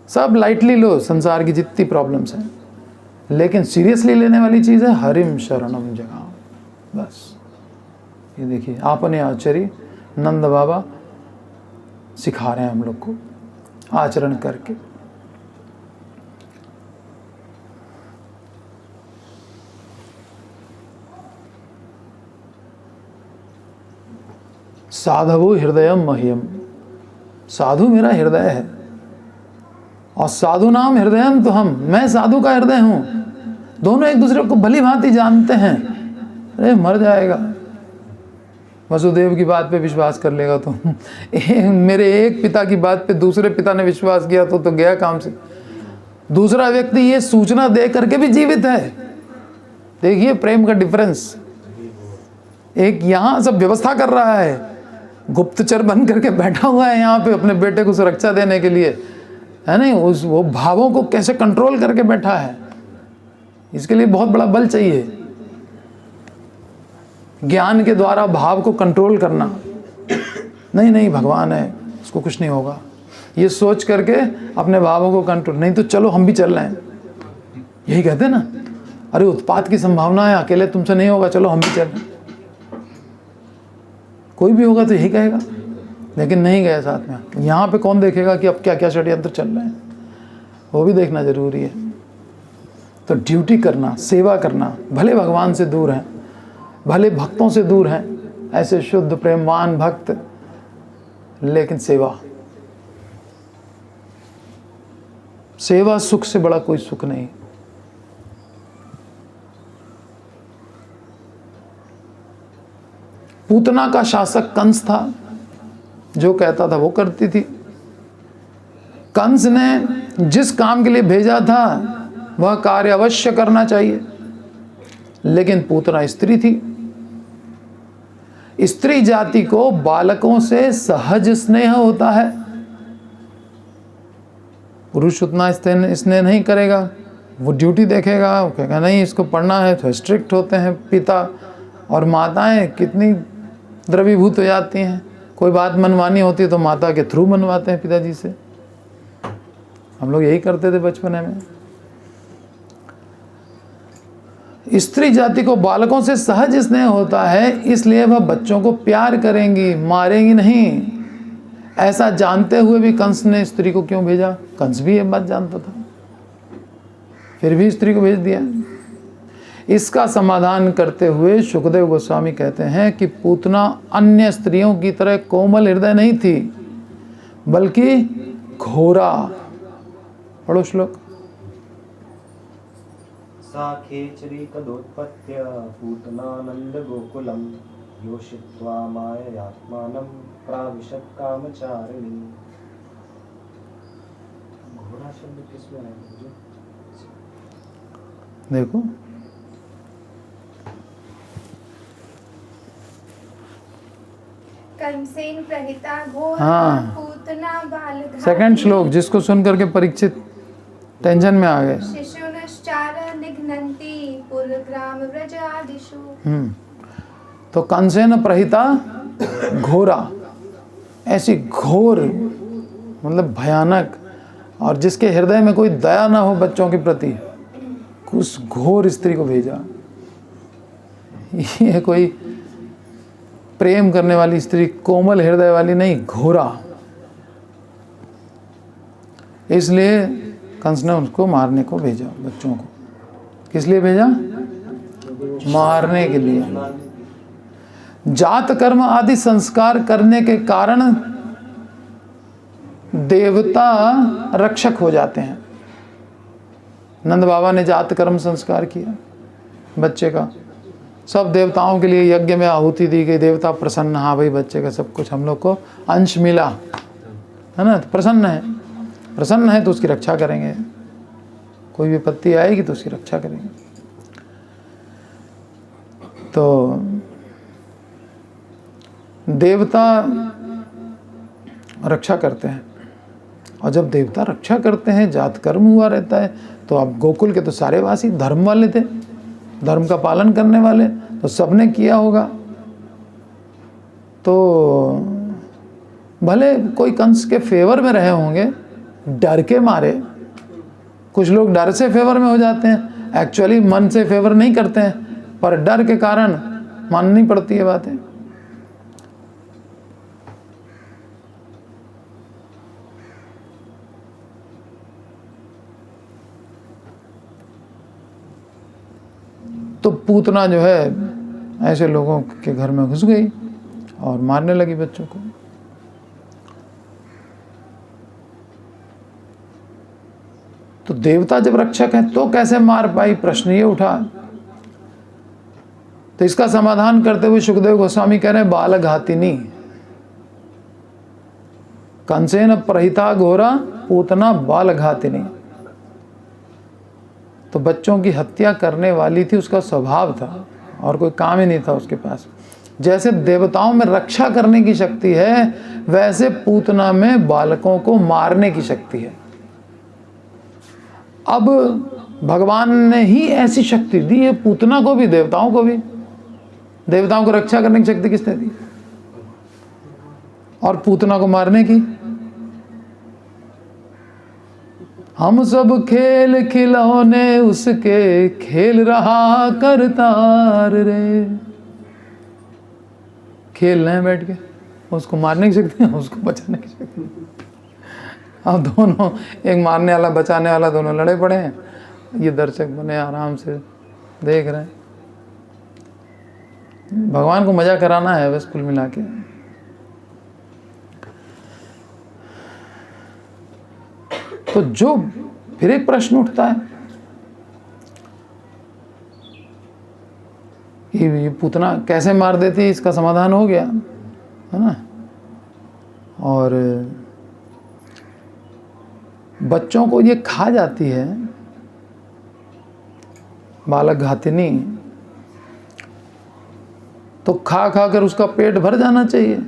सब लाइटली लो संसार की जितनी प्रॉब्लम्स हैं, लेकिन सीरियसली लेने वाली चीज है हरिम शरणम जगाम। बस ये देखिए आपने आचरी नंद बाबा सिखा रहे हैं हम लोग को आचरण करके। साधवो हृदयम मह्यम, साधु मेरा हृदय है और साधु नाम हृदयम तो हम, मैं साधु का हृदय हूं। दोनों एक दूसरे को भली भांति जानते हैं। अरे मर जाएगा, वसुदेव की बात पे विश्वास कर लेगा तो मेरे एक पिता की बात पे दूसरे पिता ने विश्वास किया तो गया काम से। दूसरा व्यक्ति ये सूचना दे करके भी जीवित है। देखिए प्रेम का डिफरेंस। एक यहां सब व्यवस्था कर रहा है, गुप्तचर बन करके बैठा हुआ है यहाँ पे अपने बेटे को सुरक्षा देने के लिए, है नहीं, वो भावों को कैसे कंट्रोल करके बैठा है। इसके लिए बहुत बड़ा बल चाहिए, ज्ञान के द्वारा भाव को कंट्रोल करना। नहीं भगवान है, उसको कुछ नहीं होगा, ये सोच करके अपने भावों को कंट्रोल। नहीं तो चलो हम भी चल रहे हैं, यही कहते हैं ना, अरे उत्पात की संभावना है, अकेले तुमसे नहीं होगा, चलो हम भी चल रहे हैं। कोई भी होगा तो यही कहेगा, लेकिन नहीं गए साथ में। यहाँ पे कौन देखेगा कि अब क्या क्या षड्यंत्र चल रहे हैं, वो भी देखना जरूरी है। तो ड्यूटी करना, सेवा करना, भले भगवान से दूर हैं, भले भक्तों से दूर हैं, ऐसे शुद्ध प्रेमवान भक्त, लेकिन सेवा सुख से बड़ा कोई सुख नहीं। पूतना का शासक कंस था, जो कहता था वो करती थी। कंस ने जिस काम के लिए भेजा था वह कार्य अवश्य करना चाहिए, लेकिन पूतना स्त्री थी। स्त्री जाति को बालकों से सहज स्नेह होता है, पुरुष उतना स्नेह नहीं करेगा। वो ड्यूटी देखेगा, वो कहेगा नहीं इसको पढ़ना है, तो स्ट्रिक्ट होते हैं पिता। और माताएं कितनी द्रवीभूत हो जाती हैं, कोई बात मनवानी होती है तो माता के थ्रू मनवाते हैं पिताजी से। हम लोग यही करते थे बचपने में। स्त्री जाति को बालकों से सहज स्नेह होता है, इसलिए वह बच्चों को प्यार करेंगी, मारेंगी नहीं। ऐसा जानते हुए भी कंस ने स्त्री को क्यों भेजा? कंस भी ये बात जानता था, फिर भी स्त्री को भेज दिया। इसका समाधान करते हुए सुखदेव गोस्वामी कहते हैं कि पूतना अन्य स्त्रियों की तरह कोमल हृदय नहीं थी, बल्कि घोरा। पढ़ो श्लोक। सा खेचरी कदोत्पत्य पूतनानंद गोकुलम योषित्वा माययात्मानं प्राविशत कामचारिणी। घोड़ा शब्द किसमें है? देखो कंसेन प्रहिता घोर हाँ। पूतना बाल सेकंड श्लोक, जिसको सुन करके परीक्षित टेंशन में आ गए। शिशुनश्चार निघ्नन्ति पुरग्राम व्रज आदिषु। तो कंसेन प्रहिता घोरा, ऐसी घोर मतलब भयानक, और जिसके हृदय में कोई दया ना हो बच्चों के प्रति, उस घोर स्त्री को भेजा। ये कोई प्रेम करने वाली स्त्री, कोमल हृदय वाली नहीं, घोरा। इसलिए कंस ने उसको मारने को भेजा, बच्चों को। किस लिए भेजा? मारने के लिए। जात कर्म आदि संस्कार करने के कारण देवता रक्षक हो जाते हैं। नंद बाबा ने जात कर्म संस्कार किया बच्चे का, सब देवताओं के लिए यज्ञ में आहुति दी गई, देवता प्रसन्न, हाँ भाई बच्चे का सब कुछ हम लोग को अंश मिला है ना, तो प्रसन्न है तो उसकी रक्षा करेंगे, कोई विपत्ति आएगी तो उसकी रक्षा करेंगे। तो देवता रक्षा करते हैं, और जब देवता रक्षा करते हैं, जात कर्म हुआ रहता है, तो अब गोकुल के तो सारे वासी धर्म वाले थे, धर्म का पालन करने वाले, तो सबने किया होगा। तो भले कोई कंस के फेवर में रहे होंगे, डर के मारे, कुछ लोग डर से फेवर में हो जाते हैं, एक्चुअली मन से फेवर नहीं करते हैं, पर डर के कारण माननी पड़ती है बातें। तो पूतना जो है ऐसे लोगों के घर में घुस गई और मारने लगी बच्चों को। तो देवता जब रक्षक हैं तो कैसे मार पाई, प्रश्न ये उठा। तो इसका समाधान करते हुए सुखदेव गोस्वामी कह रहे हैं, बाल घातिनी कंसेन प्रहिता घोरा पूतना बाल घातिनी। तो बच्चों की हत्या करने वाली थी, उसका स्वभाव था और कोई काम ही नहीं था उसके पास। जैसे देवताओं में रक्षा करने की शक्ति है, वैसे पूतना में बालकों को मारने की शक्ति है। अब भगवान ने ही ऐसी शक्ति दी है पूतना को भी, देवताओं को भी। देवताओं को रक्षा करने की शक्ति किसने दी, और पूतना को मारने की? हम सब खेल खिलौने उसके, खेल रहा करतार रे। खेल रहे हैं बैठ के, उसको मारने की शक्ति है, उसको बचाने की शक्ति। अब दोनों, एक मारने वाला बचाने वाला, दोनों लड़े पड़े हैं। ये दर्शक बने आराम से देख रहे हैं। भगवान को मजा कराना है बस कुल मिला के। तो जो फिर एक प्रश्न उठता है कि ये पूतना कैसे मार देती, इसका समाधान हो गया है ना। और बच्चों को ये खा जाती है बालक घातिनी, तो खा खा कर उसका पेट भर जाना चाहिए।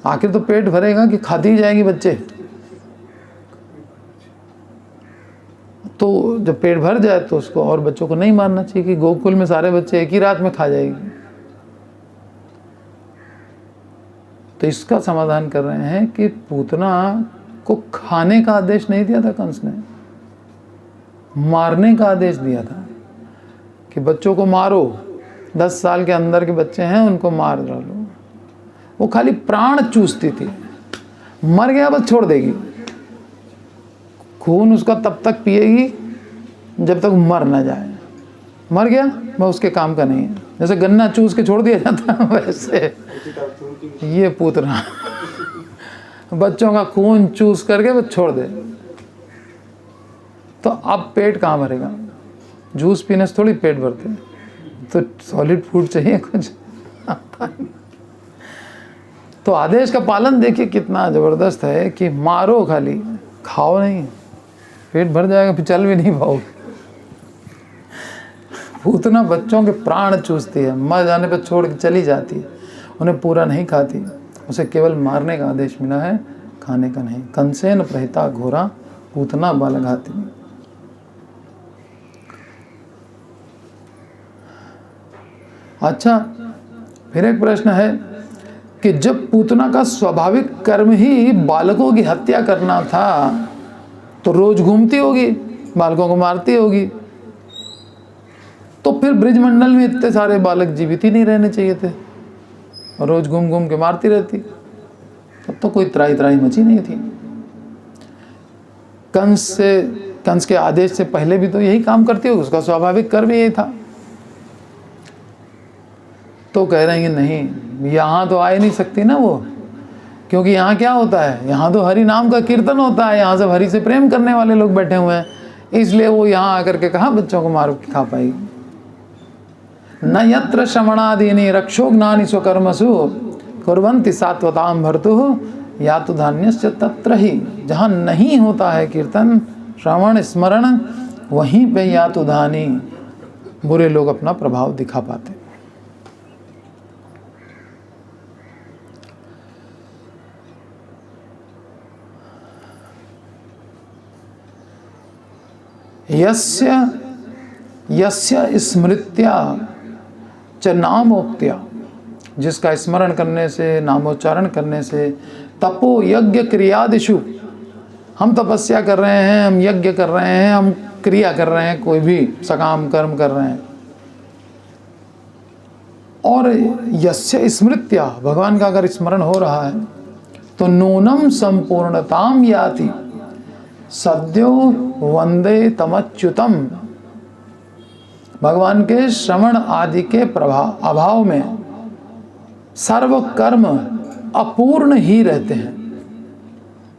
आखिर तो पेट भरेगा कि खाती जाएगी बच्चे। तो जब पेट भर जाए तो उसको और बच्चों को नहीं मारना चाहिए कि गोकुल में सारे बच्चे एक ही रात में खा जाएगी। तो इसका समाधान कर रहे हैं कि पूतना को खाने का आदेश नहीं दिया था कंस ने, मारने का आदेश दिया था कि बच्चों को मारो, 10 साल के अंदर के बच्चे हैं उनको मार डालो। वो खाली प्राण चूसती थी, मर गया बस छोड़ देगी, खून उसका तब तक पिएगी जब तक मर ना जाए। मर गया वह उसके काम का नहीं है। जैसे गन्ना चूस के छोड़ दिया जाता है, वैसे ये पूतना बच्चों का खून चूस करके वो छोड़ दे। तो अब पेट कहाँ भरेगा, जूस पीने से थोड़ी पेट भरते हैं, तो सॉलिड फूड चाहिए कुछ। तो आदेश का पालन देखिए कितना ज़बरदस्त है कि मारो खाली, खाओ नहीं, पेट भर जाएगा फिर चल भी नहीं पाओगे। पूतना बच्चों के प्राण चूसती है, मर जाने पर छोड़ के चली जाती है, उन्हें पूरा नहीं खाती। उसे केवल मारने का आदेश मिला है, खाने का नहीं। कंसेन प्रहिता घोरा पूतना बालघातिनी। अच्छा, फिर एक प्रश्न है कि जब पूतना का स्वाभाविक कर्म ही बालकों की हत्या करना था, तो रोज घूमती होगी, बालकों को मारती होगी, तो फिर ब्रिजमंडल में इतने सारे बालक जीवित ही नहीं रहने चाहिए थे, और रोज घूम घूम के मारती रहती। तब तो कोई त्राही त्राही मची नहीं थी। कंस के आदेश से पहले भी तो यही काम करती होगी, उसका स्वाभाविक कर्म यही था। तो कह रहे हैं कि नहीं, यहाँ तो आ ही नहीं सकती ना वो, क्योंकि यहाँ क्या होता है, यहाँ तो हरि नाम का कीर्तन होता है, यहाँ सब हरि से प्रेम करने वाले लोग बैठे हुए हैं, इसलिए वो यहाँ आकर के कहाँ बच्चों को मार खा पाएगी। न यत्र श्रवणादीनि रक्षोघ्नानि स्वकर्मसु कुर्वन्ति सात्वतां भर्तुः यातु धान्यश्च तत्र ही। जहाँ नहीं होता है कीर्तन श्रवण स्मरण, वहीं पे यातु धानी बुरे लोग अपना प्रभाव दिखा पाते। यस्य स्मृत्या च नामोक्त्या, जिसका स्मरण करने से, नामोच्चारण करने से, तपो यज्ञ क्रियादिषु, हम तपस्या कर रहे हैं, हम यज्ञ कर रहे हैं, हम क्रिया कर रहे हैं, कोई भी सकाम कर्म कर रहे हैं, और यस्य स्मृत्या, भगवान का अगर स्मरण हो रहा है तो नूनम संपूर्णताम याति सद्यो वंदे तमच्युतम। भगवान के श्रवण आदि के अभाव में सर्व कर्म अपूर्ण ही रहते हैं।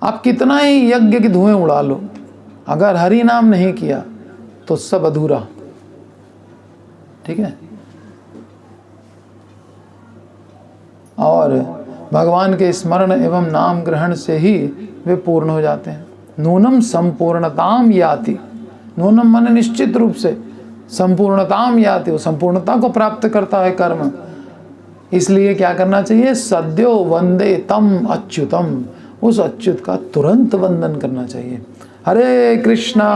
आप कितना ही यज्ञ की धुएं उड़ा लो, अगर हरि नाम नहीं किया तो सब अधूरा। ठीक है। और भगवान के स्मरण एवं नाम ग्रहण से ही वे पूर्ण हो जाते हैं। नूनम संपूर्णताम याति, नूनम माने निश्चित रूप से, संपूर्णताम याति, वो संपूर्णता को प्राप्त करता है कर्म। इसलिए क्या करना चाहिए, सद्यो वंदे तम अच्युतम, उस अच्युत का तुरंत वंदन करना चाहिए। हरे कृष्णा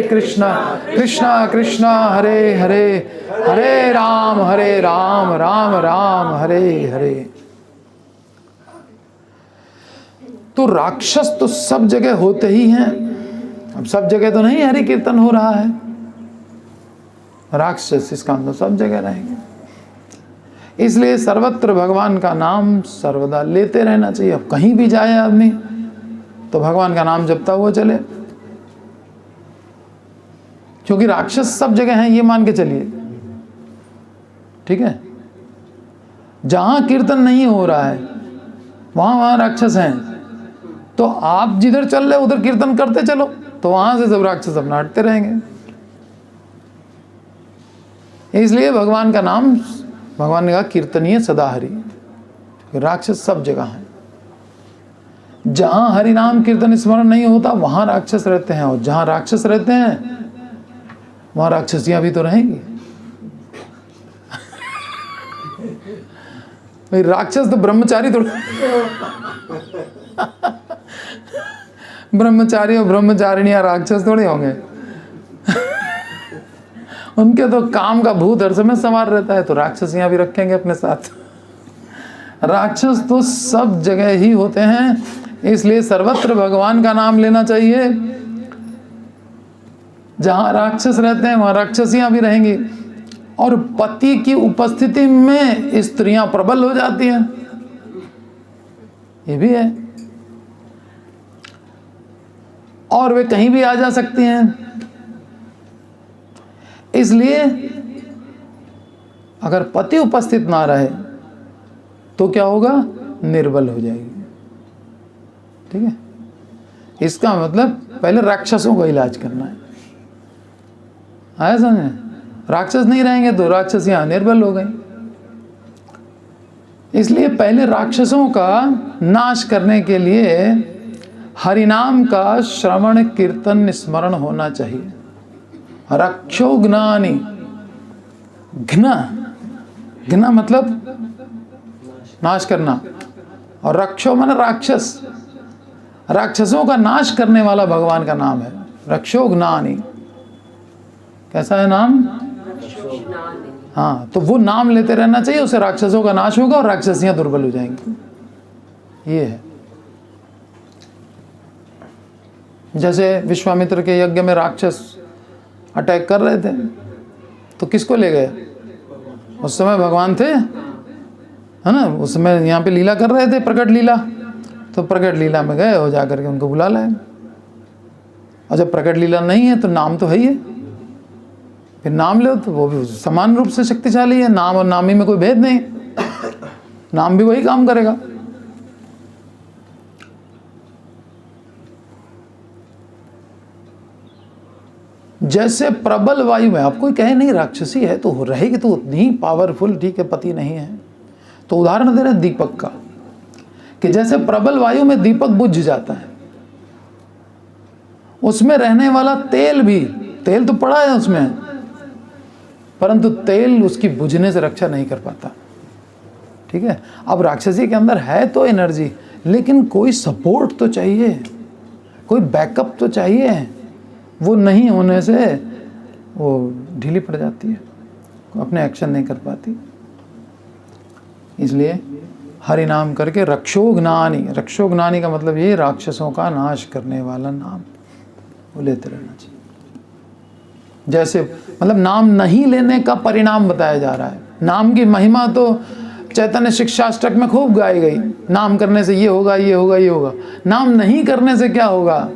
कृष्णा कृष्णा हरे हरे, हरे राम राम राम हरे हरे। तो राक्षस तो सब जगह होते ही हैं। अब सब जगह तो नहीं हरि कीर्तन हो रहा है, राक्षस इसका तो सब जगह रहेंगे। इसलिए सर्वत्र भगवान का नाम सर्वदा लेते रहना चाहिए। अब कहीं भी जाए आदमी तो भगवान का नाम जपता हुआ चले, क्योंकि राक्षस सब जगह हैं, ये मान के चलिए। ठीक है। जहां कीर्तन नहीं हो रहा है वहां राक्षस हैं। तो आप जिधर चल रहे उधर कीर्तन करते चलो, तो वहां से सब राक्षस अपना हटते रहेंगे। इसलिए भगवान का नाम, भगवान ने कहा कीर्तनीय सदा हरि, राक्षस सब जगह हैं। जहां हरि नाम कीर्तन स्मरण नहीं होता वहां राक्षस रहते हैं, और जहां राक्षस रहते हैं वहां राक्षसियां भी तो रहेंगी। भाई राक्षस तो ब्रह्मचारी थोड़ा ब्रह्मचारी और ब्रह्मचारिणियां राक्षस थोड़े होंगे। उनके तो काम का भूत हर समय सवार रहता है, तो राक्षसियां भी रखेंगे अपने साथ। राक्षस तो सब जगह ही होते हैं, इसलिए सर्वत्र भगवान का नाम लेना चाहिए। जहां राक्षस रहते हैं वहां राक्षसियां भी रहेंगी। और पति की उपस्थिति में स्त्रियां प्रबल हो जाती हैं, ये भी है। और वे कहीं भी आ जा सकती हैं। इसलिए अगर पति उपस्थित ना रहे तो क्या होगा, निर्बल हो जाएगी। ठीक है। इसका मतलब पहले राक्षसों का इलाज करना है। आया समझे? राक्षस नहीं रहेंगे तो राक्षसियां निर्बल हो गई। इसलिए पहले राक्षसों का नाश करने के लिए हरिनाम का श्रवण कीर्तन स्मरण होना चाहिए। रक्षो ज्ञानी, घ्न मतलब नाश करना, और रक्षो माने राक्षस, राक्षसों का नाश करने वाला भगवान का नाम है रक्षो ज्ञानी। कैसा है नाम? हाँ, तो वो नाम लेते रहना चाहिए, उससे राक्षसों का नाश होगा और राक्षसियां दुर्बल हो जाएंगी। ये है। जैसे विश्वामित्र के यज्ञ में राक्षस अटैक कर रहे थे, तो किसको ले गए? उस समय भगवान थे, है ना, उस समय यहाँ पे लीला कर रहे थे, प्रकट लीला, तो प्रकट लीला में गए और जा करके उनको बुला लाए। और जब प्रकट लीला नहीं है तो नाम तो है ही है, फिर नाम लो तो वो भी समान रूप से शक्तिशाली है। नाम और नामी में कोई भेद नहीं, नाम भी वही काम करेगा। जैसे प्रबल वायु में, आप कोई कहे नहीं राक्षसी है तो रहेगी तो उतनी ही पावरफुल, ठीक है, पति नहीं है तो उदाहरण दे रहे हैं दीपक का, कि जैसे प्रबल वायु में दीपक बुझ जाता है, उसमें रहने वाला तेल भी, तेल तो पड़ा है उसमें, परंतु तेल उसकी बुझने से रक्षा नहीं कर पाता। ठीक है, अब राक्षसी के अंदर है तो एनर्जी, लेकिन कोई सपोर्ट तो चाहिए, कोई बैकअप तो चाहिए। वो नहीं होने से वो ढीली पड़ जाती है, अपने एक्शन नहीं कर पाती। इसलिए हरि नाम करके रक्षोघ्नानी, रक्षोघ्नानी का मतलब ये राक्षसों का नाश करने वाला नाम वो लेते रहना चाहिए। जैसे मतलब नाम नहीं लेने का परिणाम बताया जा रहा है। नाम की महिमा तो चैतन्य शिक्षाष्टक में खूब गाई गई, नाम करने से ये होगा, ये होगा, ये होगा। नाम नहीं करने से क्या होगा?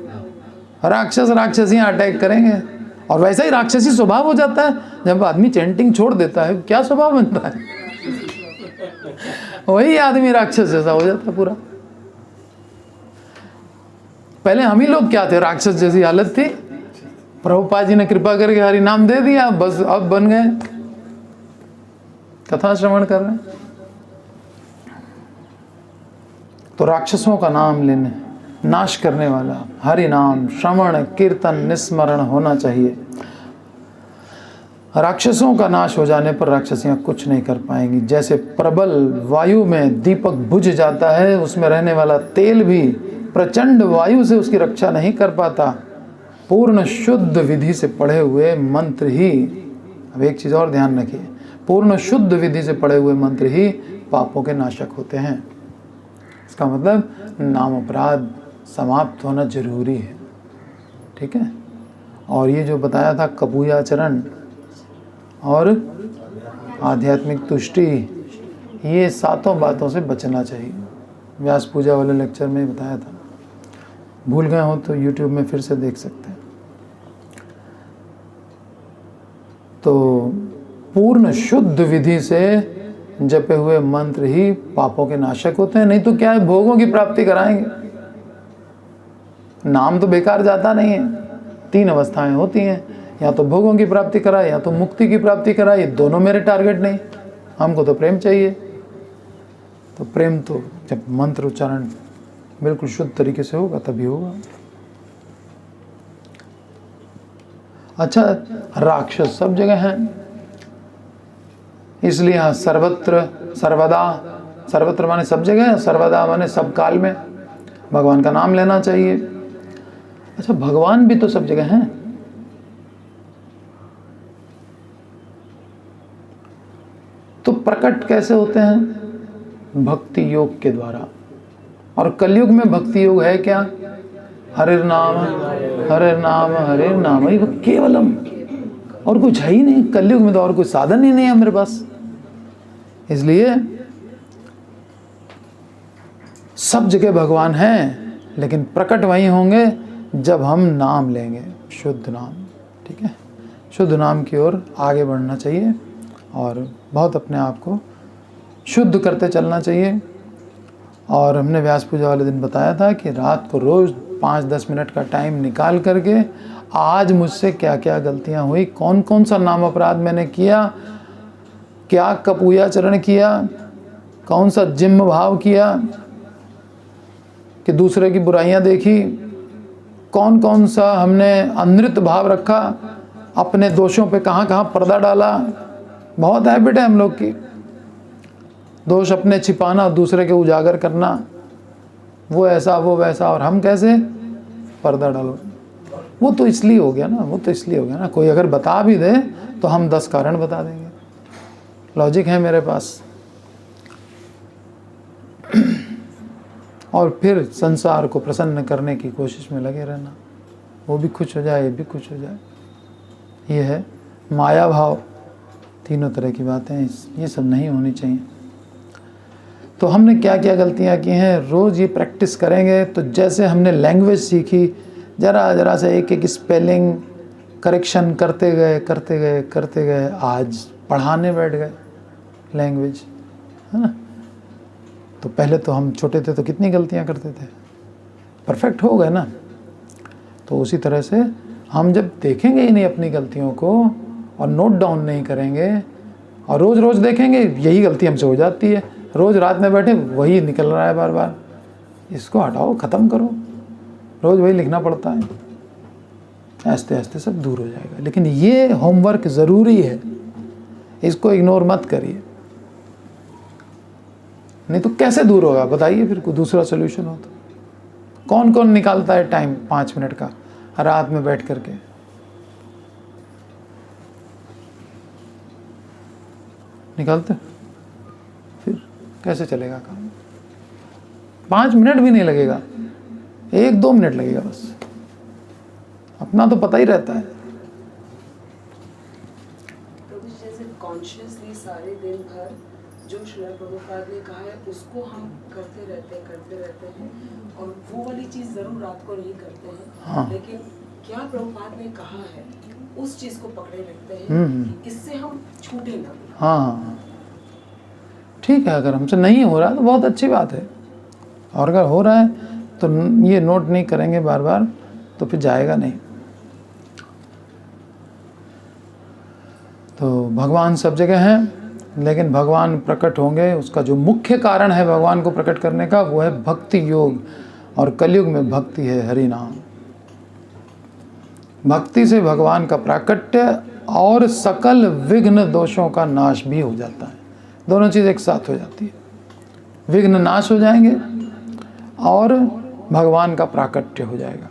राक्षस राक्षसियाँ अटैक करेंगे, और वैसा ही राक्षसी स्वभाव हो जाता है। जब आदमी चैंटिंग छोड़ देता है, क्या स्वभाव बनता है? वही आदमी राक्षस जैसा हो जाता है पूरा। पहले हम ही लोग क्या थे? राक्षस जैसी हालत थी। प्रभुपाद जी ने कृपा करके हरि नाम दे दिया, बस अब बन गए, कथा श्रवण कर रहे हैं। तो राक्षसों का नाम लेने, नाश करने वाला हरि नाम श्रवण कीर्तन निस्मरण होना चाहिए। राक्षसों का नाश हो जाने पर राक्षसियां कुछ नहीं कर पाएंगी। जैसे प्रबल वायु में दीपक बुझ जाता है, उसमें रहने वाला तेल भी प्रचंड वायु से उसकी रक्षा नहीं कर पाता। पूर्ण शुद्ध विधि से पढ़े हुए मंत्र ही, अब एक चीज़ और ध्यान रखिए, पूर्ण शुद्ध विधि से पढ़े हुए मंत्र ही पापों के नाशक होते हैं। इसका मतलब नाम अपराध समाप्त होना जरूरी है। ठीक है, और ये जो बताया था कपूयाचरण और आध्यात्मिक तुष्टि, ये सातों बातों से बचना चाहिए। व्यास पूजा वाले लेक्चर में बताया था, भूल गए हो तो यूट्यूब में फिर से देख सकते हैं। तो पूर्ण शुद्ध विधि से जपे हुए मंत्र ही पापों के नाशक होते हैं। नहीं तो क्या है, भोगों की प्राप्ति कराएंगे। नाम तो बेकार जाता नहीं है। तीन अवस्थाएं होती हैं, या तो भोगों की प्राप्ति कराए या तो मुक्ति की प्राप्ति कराए। ये दोनों मेरे टारगेट नहीं, हमको तो प्रेम चाहिए। तो प्रेम तो जब मंत्र उच्चारण बिल्कुल शुद्ध तरीके से होगा तभी होगा। अच्छा, राक्षस सब जगह हैं, इसलिए यहाँ सर्वत्र सर्वदा, सर्वत्र माने सब जगह, सर्वदा माने सब काल में भगवान का नाम लेना चाहिए। अच्छा, भगवान भी तो सब जगह हैं। तो प्रकट कैसे होते हैं? भक्ति योग के द्वारा। और कलयुग में भक्ति योग है क्या? हरे नाम हरे नाम हरे नाम ही केवलम, और कुछ है ही नहीं। कलयुग में तो और कोई साधन ही नहीं है मेरे पास। इसलिए सब जगह भगवान हैं, लेकिन प्रकट वहीं होंगे जब हम नाम लेंगे, शुद्ध नाम। ठीक है, शुद्ध नाम की ओर आगे बढ़ना चाहिए और बहुत अपने आप को शुद्ध करते चलना चाहिए। और हमने व्यास पूजा वाले दिन बताया था कि रात को रोज़ 5-10 मिनट का टाइम निकाल करके आज मुझसे क्या क्या गलतियां हुई, कौन कौन सा नाम अपराध मैंने किया, क्या कपूयाचरण किया, कौन सा जिम्म भाव किया कि दूसरे की बुराइयां देखी, कौन कौन सा हमने अनृत भाव रखा, अपने दोषों पे कहाँ कहाँ पर्दा डाला। बहुत हैबिट है हम लोग की, दोष अपने छिपाना, दूसरे के उजागर करना, वो ऐसा वो वैसा, और हम कैसे पर्दा डालो। वो तो इसलिए हो गया ना, वो तो इसलिए हो गया ना, कोई अगर बता भी दे तो हम 10 कारण बता देंगे। लॉजिक है मेरे पास। और फिर संसार को प्रसन्न करने की कोशिश में लगे रहना, वो भी खुश हो जाए, ये भी खुश हो जाए। ये है माया भाव। तीनों तरह की बातें ये सब नहीं होनी चाहिए। तो हमने क्या क्या गलतियाँ की हैं, रोज़ ये प्रैक्टिस करेंगे तो जैसे हमने लैंग्वेज सीखी, ज़रा ज़रा से एक एक स्पेलिंग करेक्शन करते गए, आज पढ़ाने बैठ गए लैंग्वेज, है ना। तो पहले तो हम छोटे थे तो कितनी गलतियाँ करते थे, परफेक्ट हो गए ना। तो उसी तरह से हम जब देखेंगे ही नहीं अपनी गलतियों को और नोट डाउन नहीं करेंगे और रोज़ रोज़ देखेंगे, यही गलती हमसे हो जाती है, रोज़ रात में बैठे वही निकल रहा है बार बार, इसको हटाओ, ख़त्म करो, रोज़ वही लिखना पड़ता है, आस्ते आस्ते सब दूर हो जाएगा। लेकिन ये होमवर्क ज़रूरी है, इसको इग्नोर मत करिए, नहीं तो कैसे दूर होगा बताइए। फिर कोई दूसरा सोल्यूशन हो तो कौन कौन निकालता है टाइम 5 मिनट का रात में बैठ करके? निकालते? फिर कैसे चलेगा काम? 5 मिनट भी नहीं लगेगा, 1-2 मिनट लगेगा बस, अपना तो पता ही रहता है। प्रभु जैसे कॉन्शियसली सारे दिन भर जो श्रील प्रभुपाद ने कहा है उसको हम करते रहते हैं और वो वाली चीज जरूर रात को नहीं करते हैं। हाँ। लेकिन क्या प्रभुपाद ने कहा है उस चीज को पकड़े रखते हैं कि इससे हम छूटे ना। हाँ ठीक है, अगर हमसे नहीं हो रहा तो बहुत अच्छी बात है, और अगर हो रहा है तो ये नोट नहीं करेंगे बार बार तो फिर जाएगा नहीं। तो भगवान सब जगह हैं, लेकिन भगवान प्रकट होंगे, उसका जो मुख्य कारण है भगवान को प्रकट करने का वो है भक्ति योग, और कलयुग में भक्ति है हरि नाम। भक्ति से भगवान का प्राकट्य और सकल विघ्न दोषों का नाश भी हो जाता है, दोनों चीज़ एक साथ हो जाती है। विघ्न नाश हो जाएंगे और भगवान का प्राकट्य हो जाएगा।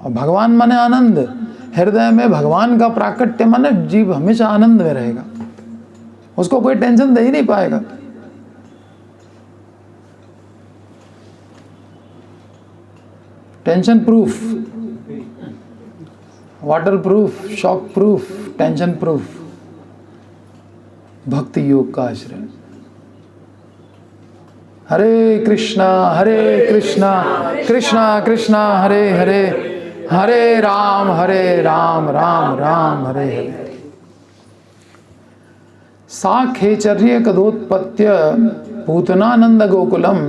और भगवान माने आनंद, हृदय में भगवान का प्राकट्य माने जीव हमेशा आनंद में रहेगा, उसको कोई टेंशन दे ही नहीं पाएगा। Tension proof, water proof, shock proof, tension proof भक्ति योग का आश्रय। हरे कृष्णा कृष्णा कृष्णा हरे हरे, हरे राम राम राम हरे हरे। सा खेचर्य कदोत्पत्य पूतनानंद गोकुलम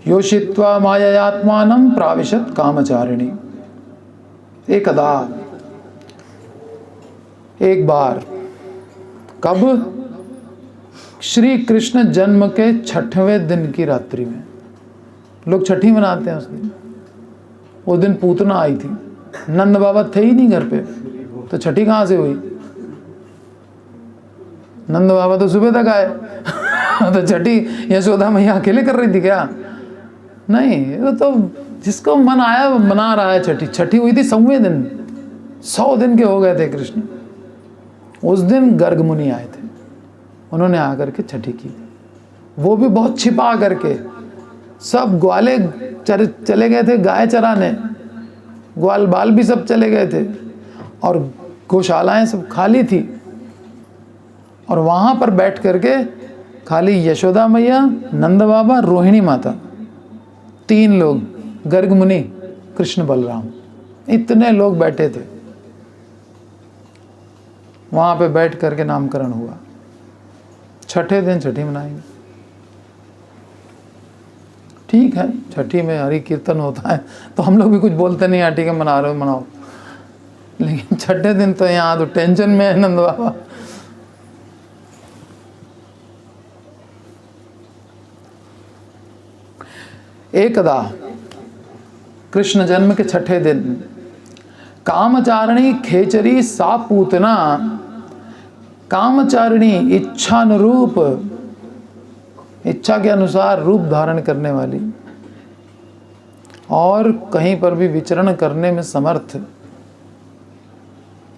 योषित्वा माययात्मानं प्राविशत कामचारिणी। एकदा, एक बार, कब? श्री कृष्ण जन्म के 6वें दिन की रात्रि में, लोग छठी मनाते हैं उस दिन। वो दिन पूतना आई थी, नंद बाबा थे ही नहीं घर पे, तो छठी कहाँ से हुई? नंद बाबा तो सुबह तक आए तो छठी यशोदा मैया अकेले कर रही थी क्या? नहीं, वो तो जिसको मन आया मना रहा है छठी। छठी हुई थी 100वें दिन, 100 दिन के हो गए थे कृष्ण। उस दिन गर्ग मुनि आए थे, उन्होंने आकर के छठी की, वो भी बहुत छिपा करके। सब ग्वाले चले गए थे गाय चराने, ग्वाल बाल भी सब चले गए थे, और गौशालाएं सब खाली थी, और वहाँ पर बैठ करके खाली यशोदा मैया, नंद बाबा, रोहिणी माता, 3 लोग, गर्ग मुनि, कृष्ण बलराम, इतने लोग बैठे थे। वहाँ पे बैठ करके नामकरण हुआ। 6ठे दिन छठी मनाएंगे, ठीक है। छठी में हरि कीर्तन होता है तो हम लोग भी कुछ बोलते नहीं, हाँ ठीक है मना रहे हो मनाओ, लेकिन 6ठे दिन तो यहाँ तो टेंशन में है नंद बाबा। एकदा, कृष्ण जन्म के 6ठे दिन, कामचारिणी खेचरी सा पूतना, कामचारिणी इच्छानुरूप, इच्छा के अनुसार रूप धारण करने वाली और कहीं पर भी विचरण करने में समर्थ,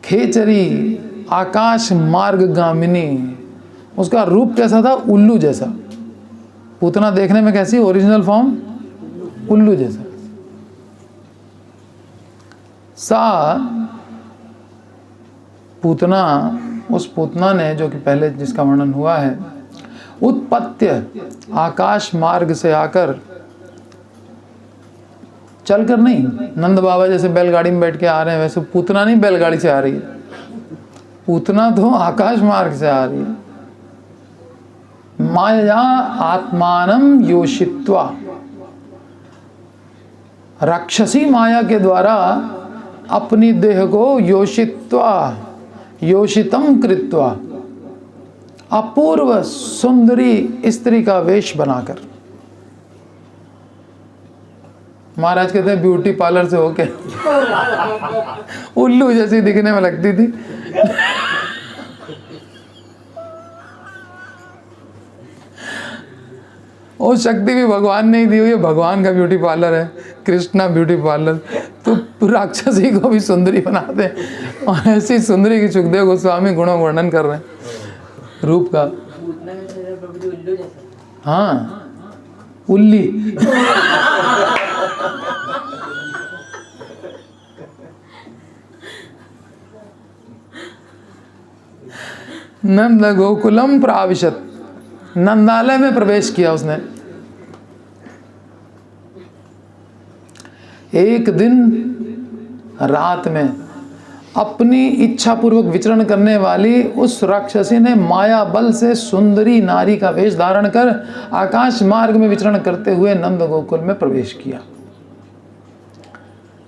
खेचरी आकाश मार्ग गामिनी। उसका रूप कैसा था? उल्लू जैसा। पूतना देखने में कैसी? ओरिजिनल फॉर्म उल्लू जैसा। सा पूतना उस पूतना ने, जो कि पहले जिसका वर्णन हुआ है, उत्पत्य आकाश मार्ग से आकर, चलकर नहीं, नंद बाबा जैसे बैलगाड़ी में बैठ के आ रहे हैं वैसे पूतना नहीं बैलगाड़ी से आ रही है, पूतना तो आकाश मार्ग से आ रही है। माया आत्मानम योषित्वा, राक्षसी माया के द्वारा अपनी देह को योषित्वा, योषितम कृत्वा, अपूर्व सुंदरी स्त्री का वेश बनाकर। महाराज कहते हैं ब्यूटी पार्लर से होके उल्लू जैसी दिखने में लगती थी। वो शक्ति भी भगवान ने ही दी हुई है, भगवान का ब्यूटी पार्लर है, कृष्णा ब्यूटी पार्लर। तो राक्षसी को भी सुंदरी बनाते हैं, और ऐसी सुंदरी की सुखदेव गोस्वामी गुणों वर्णन कर रहे हैं रूप का। हाँ, उल्ली। नंद गोकुलम प्राविशत, नंदालय में प्रवेश किया उसने। एक दिन रात में अपनी इच्छा पूर्वक विचरण करने वाली उस राक्षसी ने माया बल से सुंदरी नारी का वेश धारण कर आकाश मार्ग में विचरण करते हुए नंद गोकुल में प्रवेश किया।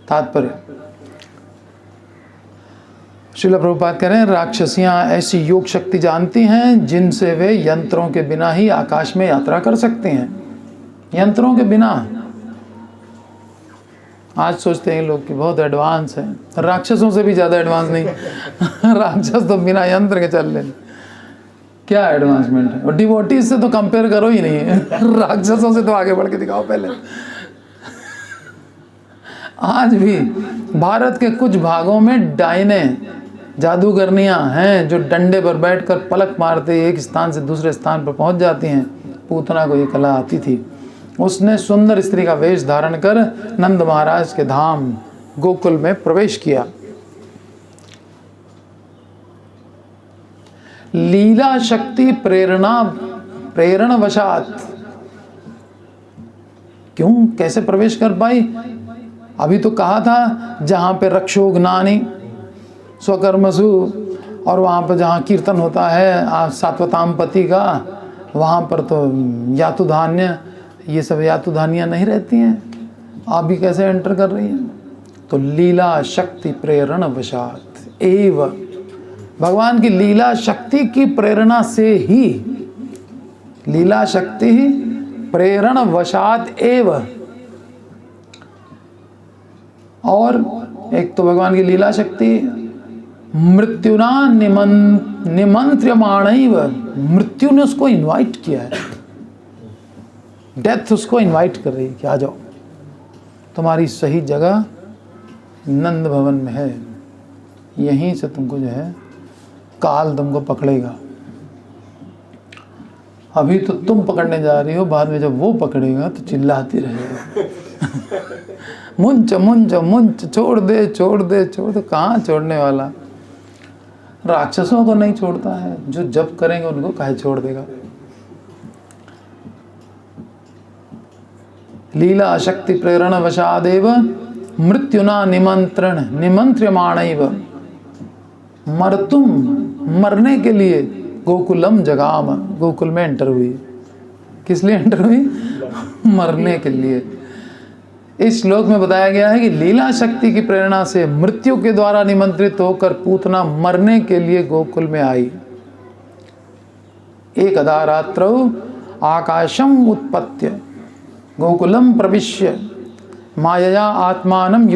तात्पर्य, श्रील प्रभुपाद कह रहे हैं, राक्षसियां ऐसी योग शक्ति जानती हैं जिनसे वे यंत्रों के बिना ही आकाश में यात्रा कर सकती हैं। यंत्रों के बिना। आज सोचते हैं लोग कि बहुत एडवांस है, राक्षसों से भी ज़्यादा एडवांस नहीं। राक्षस तो बिना यंत्र के चल रहे, क्या एडवांसमेंट है। और डिवोटीज से तो कंपेयर करो ही नहीं है, राक्षसों से तो आगे बढ़ के दिखाओ पहले। आज भी भारत के कुछ भागों में डायने, जादूगरनियां हैं जो डंडे पर बैठकर पलक मारते एक स्थान से दूसरे स्थान पर पहुंच जाती हैं। पूतना को ये कला आती थी। उसने सुंदर स्त्री का वेश धारण कर नंद महाराज के धाम गोकुल में प्रवेश किया। लीला शक्ति प्रेरण वशात, क्यों, कैसे प्रवेश कर पाई? अभी तो कहा था जहां पे रक्षोघ्नानि स्वकर्मसु, और वहां पर जहां कीर्तन होता है सात्वताम पति का, वहां पर तो यातुधान्य, ये सब यातुधानियां नहीं रहती हैं। अभी कैसे एंटर कर रही हैं? तो लीला शक्ति प्रेरण वशात एव, भगवान की लीला शक्ति की प्रेरणा से ही, लीला शक्ति प्रेरण वशात एव। और एक तो भगवान की लीला शक्ति मृत्युना निमंत्र्यमाणैव, मृत्यु ने उसको इनवाइट किया है, डेथ उसको इनवाइट कर रही है कि आ जाओ, तुम्हारी सही जगह नंद भवन में है, यहीं से तुमको जो है काल तुमको पकड़ेगा। अभी तो तुम पकड़ने जा रही हो, बाद में जब वो पकड़ेगा तो चिल्लाती रहेगी मुंच मुंच मुंच, छोड़ दे छोड़ दे छोड़ दे। कहाँ छोड़ने वाला, राक्षसों को नहीं छोड़ता है, जो जब करेंगे उनको काहे छोड़ देगा। लीला शक्ति प्रेरण वशादेव मृत्युना निमंत्र्यमाणैव, मरतुम, मरने के लिए, गोकुलम जगाम, गोकुल में एंटर हुई। किस लिए एंटर हुई? मरने के लिए। इस श्लोक में बताया गया है कि लीला शक्ति की प्रेरणा से मृत्यु के द्वारा निमंत्रित होकर पूतना मरने के लिए गोकुल में आई। एकदा रात्रौ आकाशम उत्पत्य गोकुलम प्रविश्य मायया आत्मानं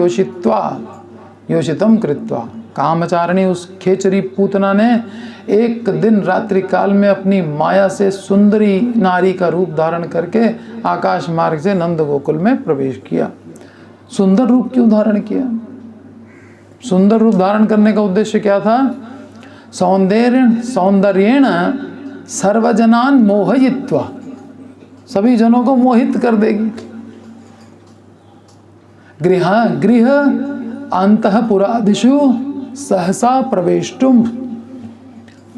योषितम कृत्वा, कामचारिणी उस खेचरी पूतना ने एक दिन रात्रि काल में अपनी माया से सुंदरी नारी का रूप धारण करके आकाश मार्ग से नंद गोकुल में प्रवेश किया। सुंदर रूप क्यों धारण किया? सुंदर रूप धारण करने का उद्देश्य क्या था? सौंदर्येण सर्वजनान मोहयित्वा, सभी जनों को मोहित कर देगी। गृह अंतःपुरादिषु सहसा प्रवेष्टुम,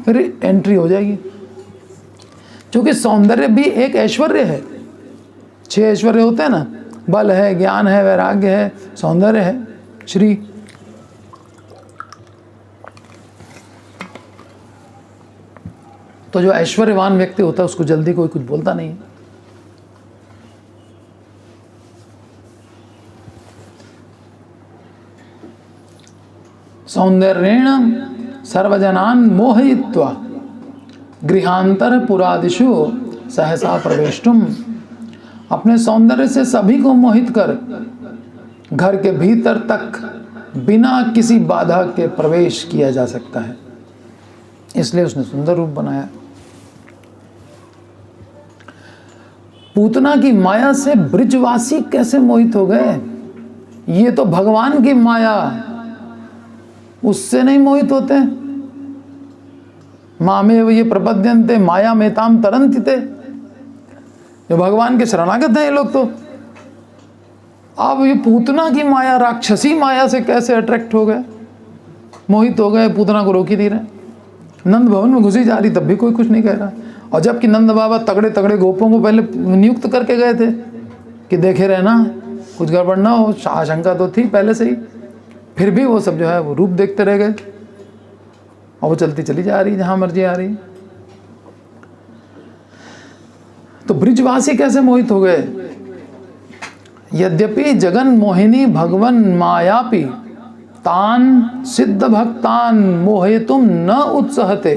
फिर एंट्री हो जाएगी। क्योंकि सौंदर्य भी एक ऐश्वर्य है। 6 ऐश्वर्य होते हैं ना, बल है, ज्ञान है, वैराग्य है, सौंदर्य है, श्री। तो जो ऐश्वर्यवान व्यक्ति होता है उसको जल्दी कोई कुछ बोलता नहीं है। सौंदर्येण सर्वजनान मोहयित्वा गृहांतर पुरादिषु सहसा प्रवेष्टुम। अपने सौंदर्य से सभी को मोहित कर घर के भीतर तक बिना किसी बाधा के प्रवेश किया जा सकता है, इसलिए उसने सुंदर रूप बनाया। पूतना की माया से ब्रिजवासी कैसे मोहित हो गए? ये तो भगवान की माया, उससे नहीं मोहित होते। मामे ये प्रपद्यन्ते माया मेताम तरन्ति ते। जो भगवान के शरणागत हैं ये लोग तो। अब ये पूतना की माया, राक्षसी माया से कैसे अट्रैक्ट हो गए, मोहित हो गए? पूतना को रोक ही नहीं रहे। नंद भवन में घुसी जा रही तब भी कोई कुछ नहीं कह रहा। और जबकि नंद बाबा तगड़े तगड़े गोपों को पहले नियुक्त करके गए थे कि देखे रहना कुछ गड़बड़ ना हो, आशंका तो थी पहले से ही, फिर भी वो सब जो है वो रूप देखते रह गए और वो चलती चली जा रही जहां मर्जी आ रही। तो ब्रिजवासी कैसे मोहित हो गए? यद्यपि जगन मोहिनी भगवन मायापि तान सिद्ध भक्तान मोहयितुम न उत्सहते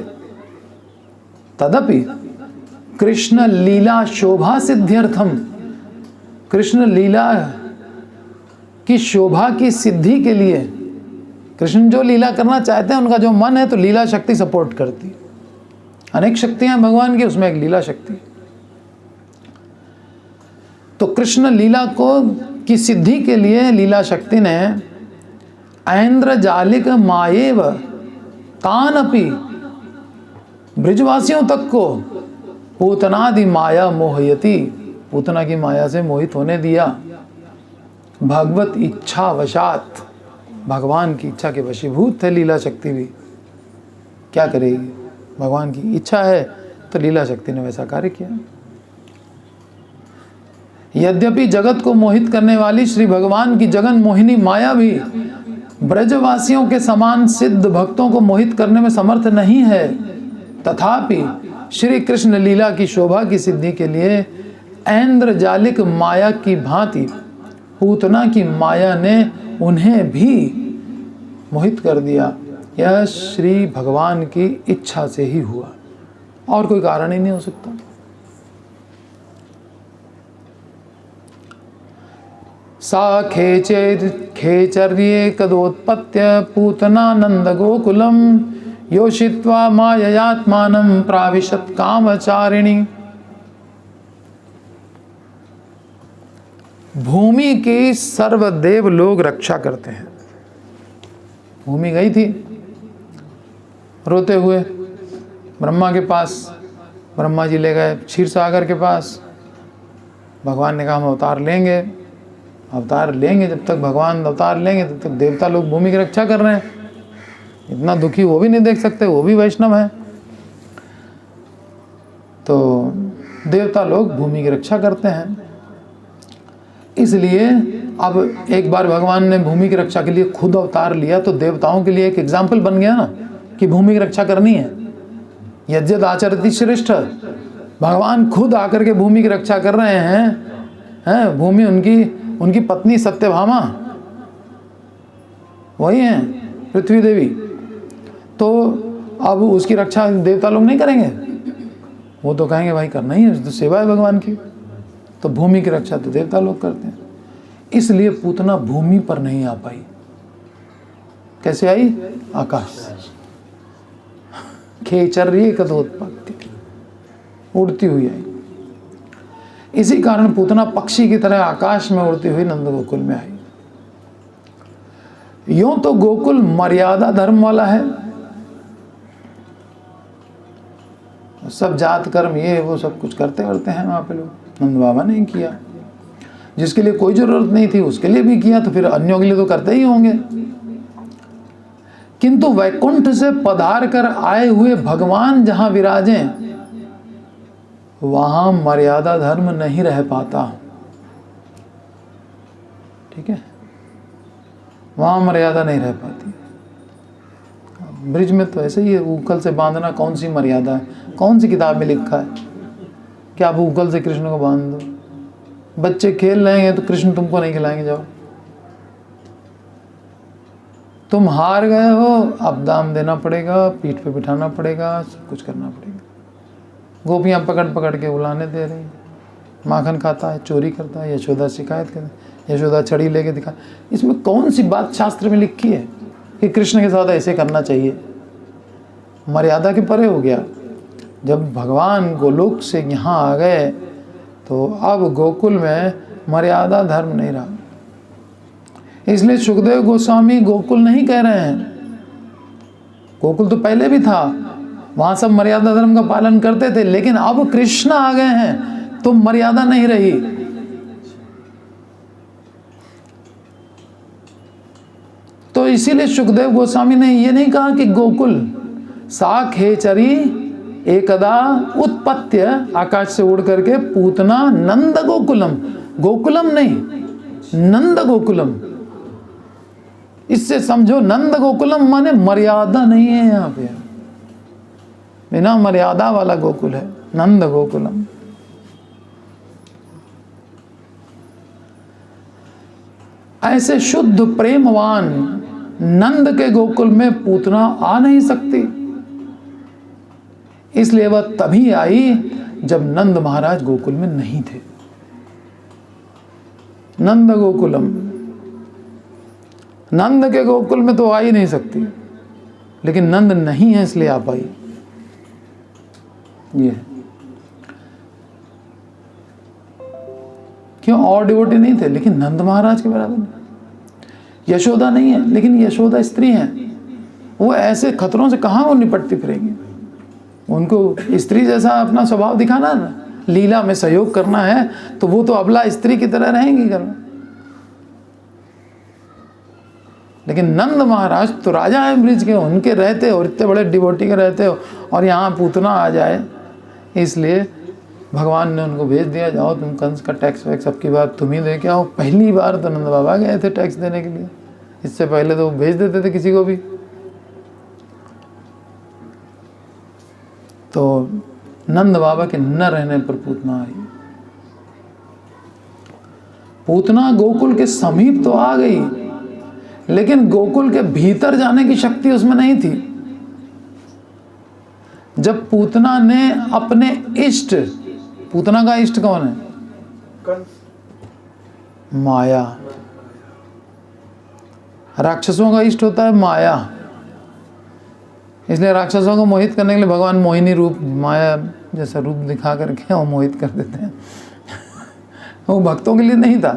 तदपि कृष्ण लीला शोभा सिद्ध्यर्थम। कृष्ण लीला की शोभा की सिद्धि के लिए, कृष्ण जो लीला करना चाहते हैं उनका जो मन है तो लीला शक्ति सपोर्ट करती है। अनेक शक्तियां भगवान की, उसमें एक लीला शक्ति। तो कृष्ण लीला को की सिद्धि के लिए लीला शक्ति ने ऐन्द्रजालिक मायेव तान अपि, ब्रिजवासियों तक को पूतनादि माया मोहयति, पूतना की माया से मोहित होने दिया। भगवत इच्छा वशात, भगवान की इच्छा के वशीभूत थे लीला शक्ति भी। क्या करेगी, भगवान की इच्छा है तो लीला शक्ति ने वैसा कार्य किया। यद्यपि जगत को मोहित करने वाली श्री भगवान की जगन मोहिनी माया भी ब्रजवासियों के समान सिद्ध भक्तों को मोहित करने में समर्थ नहीं है, तथापि श्री कृष्ण लीला की शोभा की सिद्धि के लिए ऐन्द्रजालिक माया की भांति पूतना की माया ने उन्हें भी मोहित कर दिया। यह श्री भगवान की इच्छा से ही हुआ, और कोई कारण ही नहीं हो सकता। सा खेचर्ये कदोत्पत्य पूतना नंद गोकुलम योषित्वा माययात्मानं प्राविशत कामचारिणी। भूमि की सर्वदेव लोग रक्षा करते हैं। भूमि गई थी रोते हुए ब्रह्मा के पास, ब्रह्मा जी ले गए क्षीर सागर के पास। भगवान ने कहा हम अवतार लेंगे, अवतार लेंगे। जब तक भगवान अवतार लेंगे तब तक देवता लोग भूमि की रक्षा कर रहे हैं। इतना दुखी वो भी नहीं देख सकते, वो भी वैष्णव है। तो देवता लोग भूमि की रक्षा करते हैं। इसलिए अब एक बार भगवान ने भूमि की रक्षा के लिए खुद अवतार लिया तो देवताओं के लिए एक एग्जाम्पल बन गया ना कि भूमि की रक्षा करनी है। यज्ञ आचरति श्रेष्ठ, भगवान खुद आकर के भूमि की रक्षा कर रहे हैं। भूमि उनकी पत्नी सत्यभामा वही हैं, पृथ्वी देवी। तो अब उसकी रक्षा देवता लोग नहीं करेंगे, वो तो कहेंगे भाई करना ही है, तो सेवा है भगवान की। तो भूमि की रक्षा तो देवता लोग करते हैं। इसलिए पूतना भूमि पर नहीं आ पाई। कैसे आई? आकाश। खेचर्ये कदोत्पत्ति, उड़ती हुई आई। इसी कारण पूतना पक्षी की तरह आकाश में उड़ती हुई नंद गोकुल में आई। यूं तो गोकुल मर्यादा धर्म वाला है, सब जात कर्म ये वो सब कुछ करते हैं वहां पे लोग। नंद बाबा ने किया, जिसके लिए कोई जरूरत नहीं थी उसके लिए भी किया, तो फिर अन्यों के लिए तो करते ही होंगे। किंतु वैकुंठ से पधार कर आए हुए भगवान जहां विराजें वहां मर्यादा धर्म नहीं रह पाता। ठीक है, वहां मर्यादा नहीं रह पाती। ब्रिज में तो ऐसे ही है, उखल से बांधना कौन सी मर्यादा है? कौन सी किताब में लिखा है कि आप उखल से कृष्ण को बांध दो? बच्चे खेल रहे हैं तो कृष्ण तुमको नहीं खिलाएंगे, जाओ। तुम हार गए हो, अब दाम देना पड़ेगा, पीठ पे बिठाना पड़ेगा, सब कुछ करना पड़ेगा। गोपियां पकड़ पकड़ के बुलाने दे रही, माखन खाता है, चोरी करता है, यशोदा शिकायत करती, यशोदा छड़ी लेके दिखा। इसमें कौन सी बात शास्त्र में लिखी है कि कृष्ण के साथ ऐसे करना चाहिए? मर्यादा के परे हो गया। जब भगवान गोलोक से यहाँ आ गए तो अब गोकुल में मर्यादा धर्म नहीं रहा। इसलिए सुखदेव गोस्वामी गोकुल नहीं कह रहे हैं, गोकुल तो पहले भी था, वहां सब मर्यादा धर्म का पालन करते थे, लेकिन अब कृष्ण आ गए हैं तो मर्यादा नहीं रही। तो इसीलिए सुखदेव गोस्वामी ने ये नहीं कहा कि गोकुल सा खेचरी एकदा उत्पत्य, आकाश से उड़ करके पूतना नंद गोकुलम, गोकुलम नहीं नंद गोकुलम। इससे समझो नंद गोकुलम माने मर्यादा नहीं है, यहाँ पे बिना मर्यादा वाला गोकुल है नंद गोकुलम। ऐसे शुद्ध प्रेमवान नंद के गोकुल में पूतना आ नहीं सकती। इसलिए वह तभी आई जब नंद महाराज गोकुल में नहीं थे। नंद गोकुलम, नंद के गोकुल में तो आ ही नहीं सकती, लेकिन नंद नहीं है इसलिए आ पाई। ये क्यों? और डिवोटी नहीं थे, लेकिन नंद महाराज के बराबर नहीं। यशोदा नहीं है, लेकिन यशोदा स्त्री है, वो ऐसे खतरों से कहाँ वो निपटती फिरेंगी? उनको स्त्री जैसा अपना स्वभाव दिखाना ना, लीला में सहयोग करना है, तो वो तो अबला स्त्री की तरह रहेंगी घर में। लेकिन नंद महाराज तो राजा हैं ब्रिज के, उनके रहते और इतने बड़े डिवोटी के रहते हो, और यहाँ पूतना आ जाए, इसलिए भगवान ने उनको भेज दिया, जाओ तुम कंस का टैक्स वैक्स सबकी बात तुम ही दे के आओ। पहली बार तो नंद बाबा गए थे टैक्स देने के लिए, इससे पहले तो भेज देते थे किसी को भी। तो नंद बाबा के न रहने पर पूतना आई। पूतना गोकुल के समीप तो आ गई, लेकिन गोकुल के भीतर जाने की शक्ति उसमें नहीं थी। जब पूतना ने अपने इष्ट, पूतना का इष्ट कौन है? माया। राक्षसों का इष्ट होता है माया, इसलिए राक्षसों को मोहित करने के लिए भगवान मोहिनी रूप, माया जैसा रूप दिखा करके वो मोहित कर देते हैं। वो भक्तों के लिए नहीं था।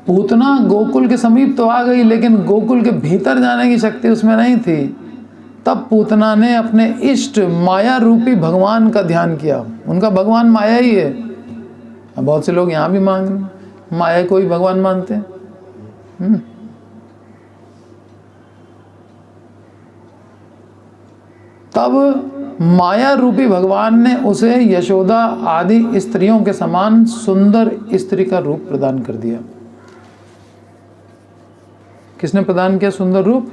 पूतना गोकुल के समीप तो आ गई, लेकिन गोकुल के भीतर जाने की शक्ति उसमें नहीं थी। तब पूतना ने अपने इष्ट माया रूपी भगवान का ध्यान किया। उनका भगवान माया ही है। बहुत से लोग यहाँ भी मांग रहे हैं, माया को ही भगवान मानते हैं। तब माया रूपी भगवान ने उसे यशोदा आदि स्त्रियों के समान सुंदर स्त्री का रूप प्रदान कर दिया। किसने प्रदान किया सुंदर रूप?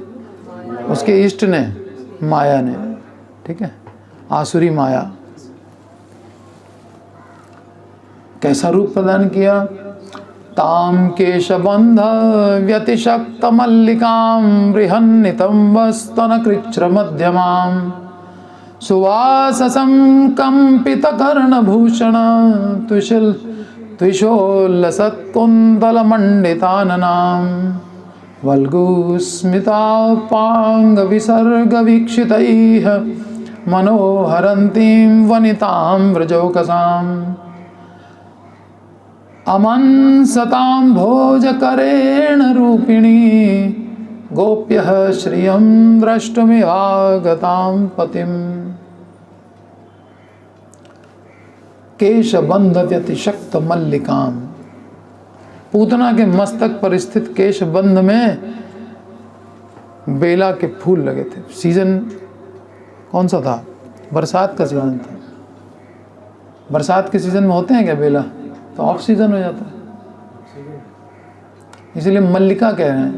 उसके इष्ट ने, माया ने। ठीक है, आसुरी माया। कैसा रूप प्रदान किया? ताम केशबंध व्यतिशक्त मल्लिकाम बृहन्नितम वस्तन कृच्र मध्यमाम सुवाससं कंपित कर्णभूषण त्विशोल्लसत्कुंतल मंडिताननाम वल्गुस्मितापांग विसर्ग वीक्षितैः मनोहरन्तीं वनितां व्रजौकसाम् अमंसतां भोजकरेण रूपिणी गोप्यः श्रियं द्रष्टुमिवागतां पतिम्। केशबंध व्यतिशक्त मल्लिकाम, पूतना के मस्तक पर स्थित केशबंध में बेला के फूल लगे थे। सीजन कौन सा था? बरसात का सीजन था। बरसात के सीजन में होते हैं क्या बेला? तो ऑफ सीजन हो जाता है, इसीलिए मल्लिका कह रहे हैं,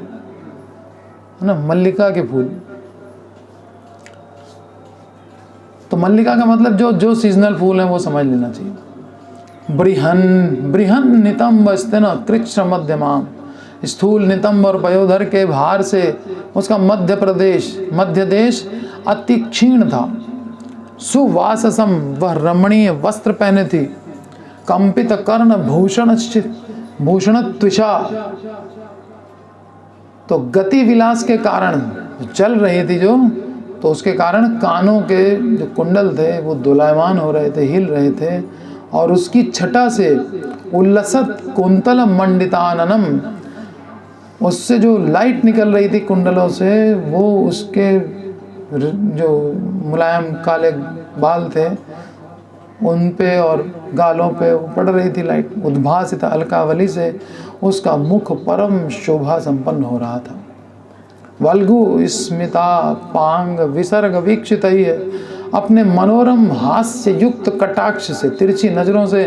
है ना, मल्लिका के फूल। तो मल्लिका का मतलब जो जो सीजनल फूल हैं वो समझ लेना चाहिए। बृहन नितंब स्तन कृक्ष मध्यमाम, स्थूल नितंब और पयोधर के भार से उसका मध्य देश अति क्षीण था। सुवाससम, वह रमणीय वस्त्र पहने थी। कंपित कर्ण भूषण त्विषा, तो गति विलास के कारण चल रही थी जो, तो उसके कारण कानों के जो कुंडल थे वो दोलायमान हो रहे थे, हिल रहे थे। और उसकी छटा से उल्लसत कुंतल मंडिताननम, उससे जो लाइट निकल रही थी कुंडलों से, वो उसके जो मुलायम काले बाल थे उन पे और गालों पे पड़ रही थी लाइट। उद्भासित अलकावली से उसका मुख परम शोभा संपन्न हो रहा था। वल्गु स्मिता पांग विसर्ग वीक्षित ही है, अपने मनोरम हास्य युक्त कटाक्ष से, तिरछी नजरों से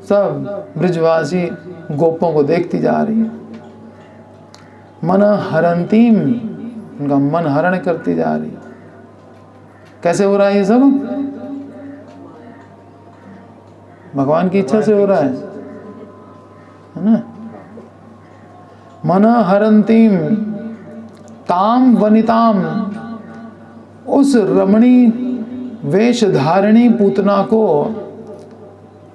सब ब्रिजवासी गोपों को देखती जा रही है। मन हरंतीम, उनका मन हरण करती जा रही है। कैसे हो रहा है ये सब? भगवान की इच्छा से हो रहा है ना। मन हरंतीम ताम वनिताम, उस रमणी वेशधारिणी पूतना को,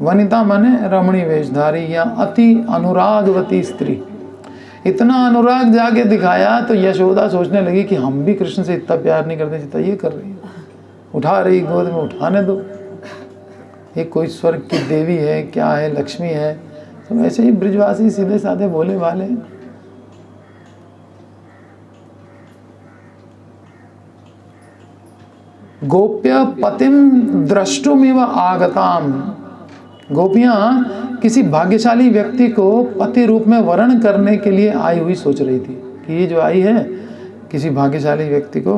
वनिता माने रमणी वेशधारी या अति अनुरागवती स्त्री, इतना अनुराग जाके दिखाया तो यशोदा सोचने लगी कि हम भी कृष्ण से इतना प्यार नहीं करते जितना ये कर रही है। उठा रही गोद में, उठाने दो, ये कोई स्वर्ग की देवी है क्या है, लक्ष्मी है। तो वैसे ही ब्रिजवासी सीधे साधे भोले भाले। गोप्य पतिम द्रष्टुमिव आगताम, गोपियां किसी भाग्यशाली व्यक्ति को पति रूप में वर्ण करने के लिए आई हुई सोच रही थी कि ये जो आई है किसी भाग्यशाली व्यक्ति को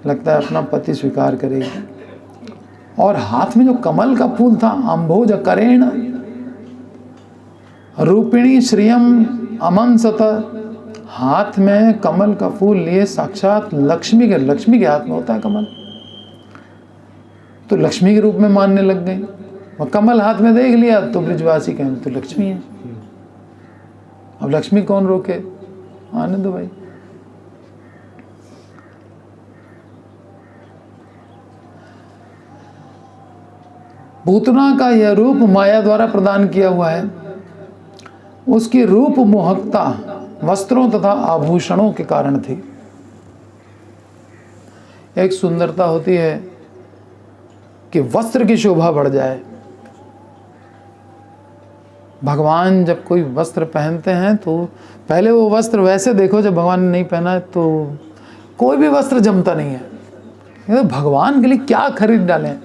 लगता है अपना पति स्वीकार करेगी। और हाथ में जो कमल का फूल था, अम्भोज करेण रूपिणी श्रियम अमनसत, हाथ में कमल का फूल लिए साक्षात लक्ष्मी के हाथ में होता है कमल, तो लक्ष्मी के रूप में मानने लग गए। और कमल हाथ में देख लिया तो ब्रिजवासी कहें तो लक्ष्मी है। अब लक्ष्मी कौन रोके, आने दो भाई। पूतना का यह रूप माया द्वारा प्रदान किया हुआ है। उसकी रूप मोहकता वस्त्रों तथा आभूषणों के कारण थी। एक सुंदरता होती है कि वस्त्र की शोभा बढ़ जाए। भगवान जब कोई वस्त्र पहनते हैं तो पहले वो वस्त्र वैसे देखो, जब भगवान ने नहीं पहना है तो कोई भी वस्त्र जमता नहीं है। भगवान के लिए क्या खरीद डालें,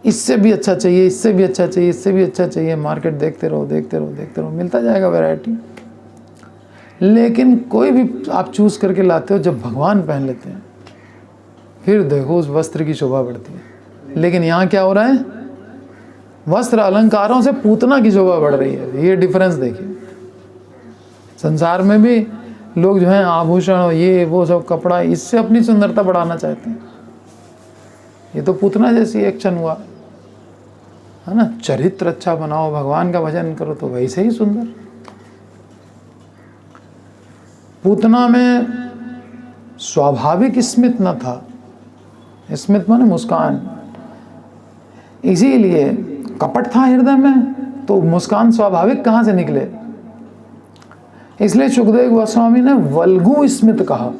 इससे भी अच्छा चाहिए, इससे भी अच्छा चाहिए, इससे भी अच्छा चाहिए। मार्केट देखते रहो देखते रहो देखते रहो, मिलता जाएगा वैरायटी। लेकिन कोई भी आप चूज करके लाते हो, जब भगवान पहन लेते हैं फिर देखो उस वस्त्र की शोभा बढ़ती है। लेकिन यहाँ क्या हो रहा है, वस्त्र अलंकारों से पूतना की शोभा बढ़ रही है। ये डिफरेंस देखिए। संसार में भी लोग जो हैं आभूषण और ये वो सब कपड़ा, इससे अपनी सुंदरता बढ़ाना चाहते हैं। ये तो पूतना जैसी एक्शन हुआ है ना। चरित्र अच्छा बनाओ, भगवान का भजन करो तो वैसे ही सुंदर। पूतना में स्वाभाविक स्मित न था। स्मित माने मुस्कान, इसीलिए कपट था हृदय में, तो मुस्कान स्वाभाविक कहाँ से निकले। इसलिए सुखदेव गोस्वामी ने वल्गु स्मित कहा।